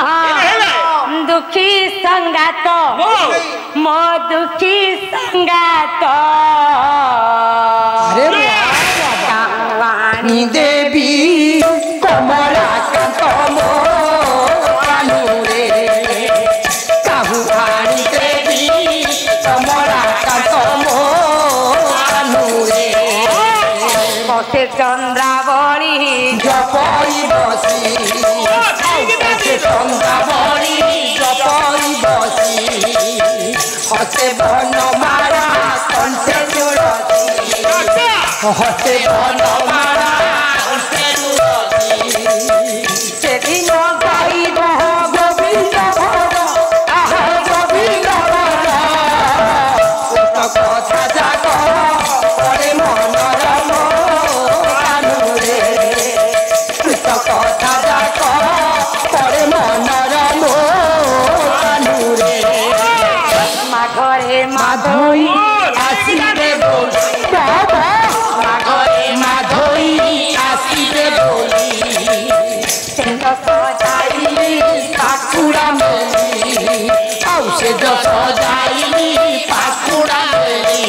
दुखी संगात मो दुखी संगात देवी कमला कांत मो कानुरे काहू आनी देवी कमला कांत मो कानुरे पथे चंद्रावली जपई बसी पथे चंद्रावली जपई बसी हसे बनमाला कंठे जुड़ती हसे बनमाला कंठे जुड़ती सेदिन गाइब गोविंद भज आह गोविंद भज कथा जाग परे मनरम कानुरे कथा जाग परे मनरम कानुरे माघरे माधोई आसिबे बोल माघरे माधोई आसिबे बोली सजाइली पाखुड़ा मेली औषध सजाइली पाखुड़ा मेली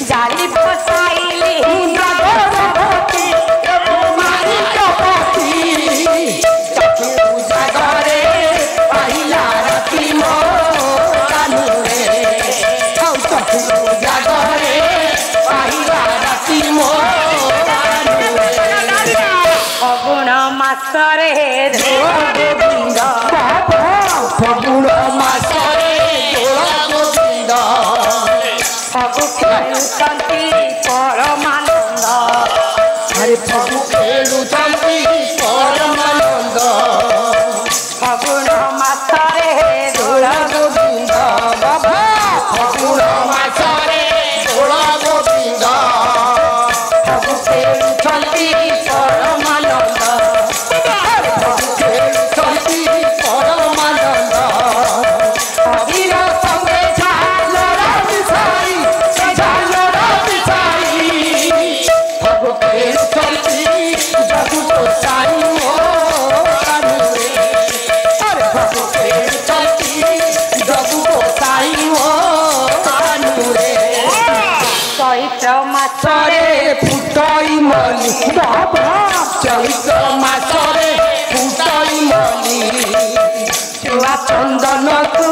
जाली बसाइली भगवती मारी कपति पूजा करे पहिला राति मो कानुरे पूजा करे पहिला राति मो फगुण मासरे गोविंद फगुण मासरे गोविंद फगु खेलुचंती परमानंद हरे फगु खेलुचंती परमानंद फगुण मासरे दोला गोविंद बाबा फगुण मासरे दोला गोविंद फगु खेलुचंती परमानंद फगु खेलुचंती परमानंद अबीर संगे झालरा बिछाई झालरा बिछाई फगु खेलुचंती जगु तो साई हो कानुरे अरे फगु खेलुचंती जगु तो साई हो कानुरे चैत्र मासरे मासरे फुटई मली बाबा चैत्र मासरे फुटई मली चुआ चंदन तू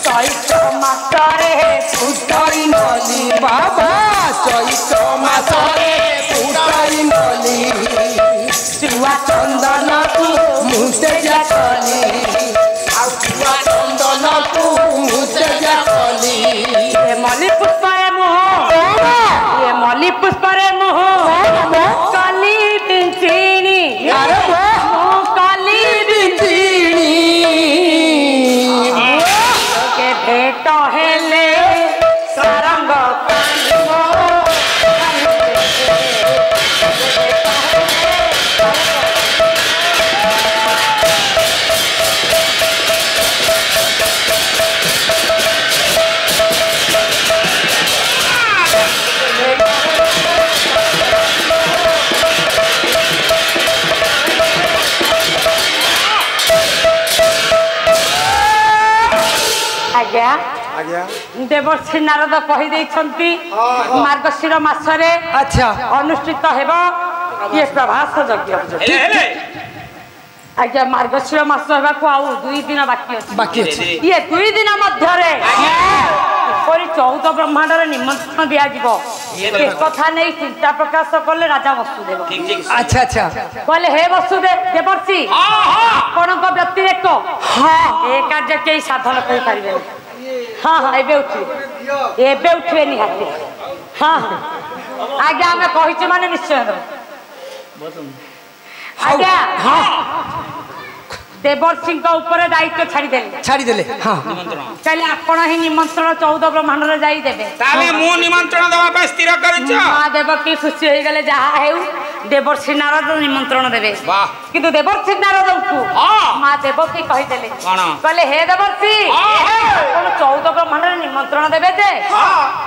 चैत्र मासरे फुटई मली बाबा चैत्र मासरे फुटई मली चुआ चंदन तू मुझे जाचली चुआ चंदन तू मुझे जाचली ये मल्ली पुष्परे मोह ये मल्ली पुष्परे मोह कली बिंचिनी अरे कली के भेट हेले सारंग आज्ञा आज्ञा देवर्षि नारद कही देइछंती मार्गशीर मासरे अच्छा अनुष्ठित हेब ये प्रभास यज्ञ आज्ञा मार्गशीर मास हेबाकू आउ 2 दिन बाकी अछि ये 2 दिन मध्यरे कोरी 14 ब्रह्मांडर निमंत्रण दिया जीवो एक कथा नहीं चिंता प्रकाश कले राजा वसुदेव अच्छा अच्छा कहले हे वसुदेव देवर्षि आपनक व्यतिरेक हां ए कार्य के साधन करि परिबे हां हां एबे उठिबे निहाती हां आज्ञा हमें कहिछ माने निश्चय दो आज्ञा हां ଦେବର୍ଷିଙ୍କ ଉପରେ ଦାୟିତ୍ୱ ଛାଡ଼ିଦେଲେ ହଁ କହିଲେ ଆପଣ ହିଁ ନିମନ୍ତ୍ରଣ 14 ବ୍ରହ୍ମାଣ୍ଡରେ ଯାଇ ଦେବେ। ତାହେଲେ ମୁଁ ନିମନ୍ତ୍ରଣ ଦେବା ପାଇଁ ସ୍ଥିର କରିଛ। ମା ଦେବକୀ ଖୁସି ହେଇଗଲେ ଯାହା ହେଉ ଦେବର୍ଷି ନାରଦ ନିମନ୍ତ୍ରଣ ଦେବେ। କିନ୍ତୁ ଦେବର୍ଷି ନାରଦଙ୍କୁ ମା ଦେବକୀ କହିଦେଲେ କହିଲେ ହେ ଦେବର୍ଷି ଆପଣ 14 ବ୍ରହ୍ମାଣ୍ଡରେ ନିମନ୍ତ୍ରଣ ଦେବେ ଯେ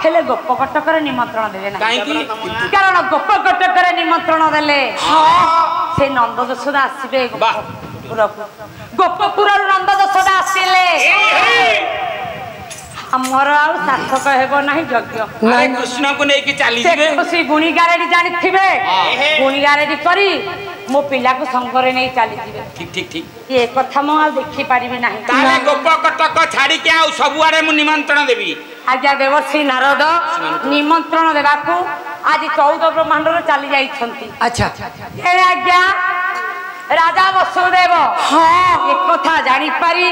ହେଲେ ଗୋପ କଟକରେ ନିମନ୍ତ୍ରଣ ଦେବେ ନାହିଁ। କାରଣ ଗୋପ କଟକରେ ନିମନ୍ତ୍ରଣ ଦେଲେ ସେ ନନ୍ଦ ଯଶୋଦା ଆସିବେ ଗୋପପୁରରୁ ନନ୍ଦ ଯଶୋଦା ଆସିଲେ ଆମର ଆଉ ସାର୍ଥକ ହେବ ନାହିଁ ଯଜ୍ଞ। କୃଷ୍ଣକୁ ନେଇକି ଚାଲିଯିବେ। ସେ ଗୁଣିଗାରେଡି ଜାଣିଥିବେ ଗୁଣିଗାରେଡି କରି ମୋ ପିଲାକୁ ସଙ୍ଗରେ ନେଇ ଚାଲିଯିବେ। ଠିକ ଏ କଥା ମୁଁ ଆଉ ଦେଖିପାରିବି ନାହିଁ। ତାହେଲେ ଗୋପ କଟକ ଛାଡ଼ିକି ଆଉ ସବୁଆଡେ ମୁଁ ନିମନ୍ତ୍ରଣ ଦେବି। ଆଜ୍ଞା ଦେବର୍ଷି ନାରଦ ନିମନ୍ତ୍ରଣ ଦେବାକୁ ଆଜି 14 ବ୍ରହ୍ମାଣ୍ଡରେ ଚାଲି ଯାଇଛନ୍ତି। ଆଚ୍ଛା ଆଜ୍ଞା ରାଜା ବସୁଦେବ ଏକଥା ଜାଣିପାରି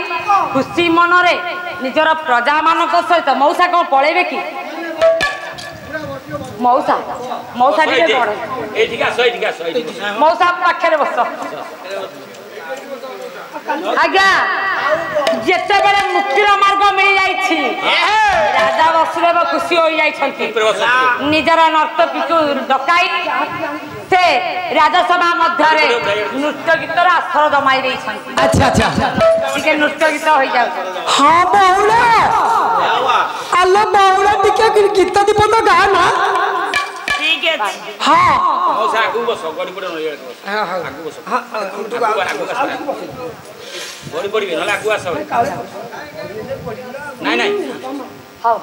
ଖୁସି ମନରେ ନିଜର ପ୍ରଜା ମାନଙ୍କ ସହିତ ମଉସା କଣ ପଳେଇବେ କି? ମଉସା ଟିକେ ପଡେ ମଉସା ପାଖରେ ବସ। ଆଜ୍ଞା ଯେତେବେଳେ ମୁକ୍ତିର ମାର୍ଗ ମିଳିଯାଇଛି ରାଜା ବସୁଦେବ ଖୁସି ହୋଇଯାଇଛନ୍ତି। ନିଜର ନର୍ତ୍ତକୀକୁ ଡକାଇ ସେ ରାଜସଭା ମଧ୍ୟରେ ନୃତ୍ୟ ଗୀତର ଆସ୍ର ଜମାଇ ଦେଇଛନ୍ତି। ଆଚ୍ଛା ଟିକେ ନୃତ୍ୟ ଗୀତ ହୋଇଯାଉଛି। ହଁ ବଉଳା ଆଲୋ ବଉଳା ଟିକେ ଗୀତ ଦୀପ ତ ଗାଁ ନା। ଠିକ ଅଛି ହଁ ନାଇଁ ହଉ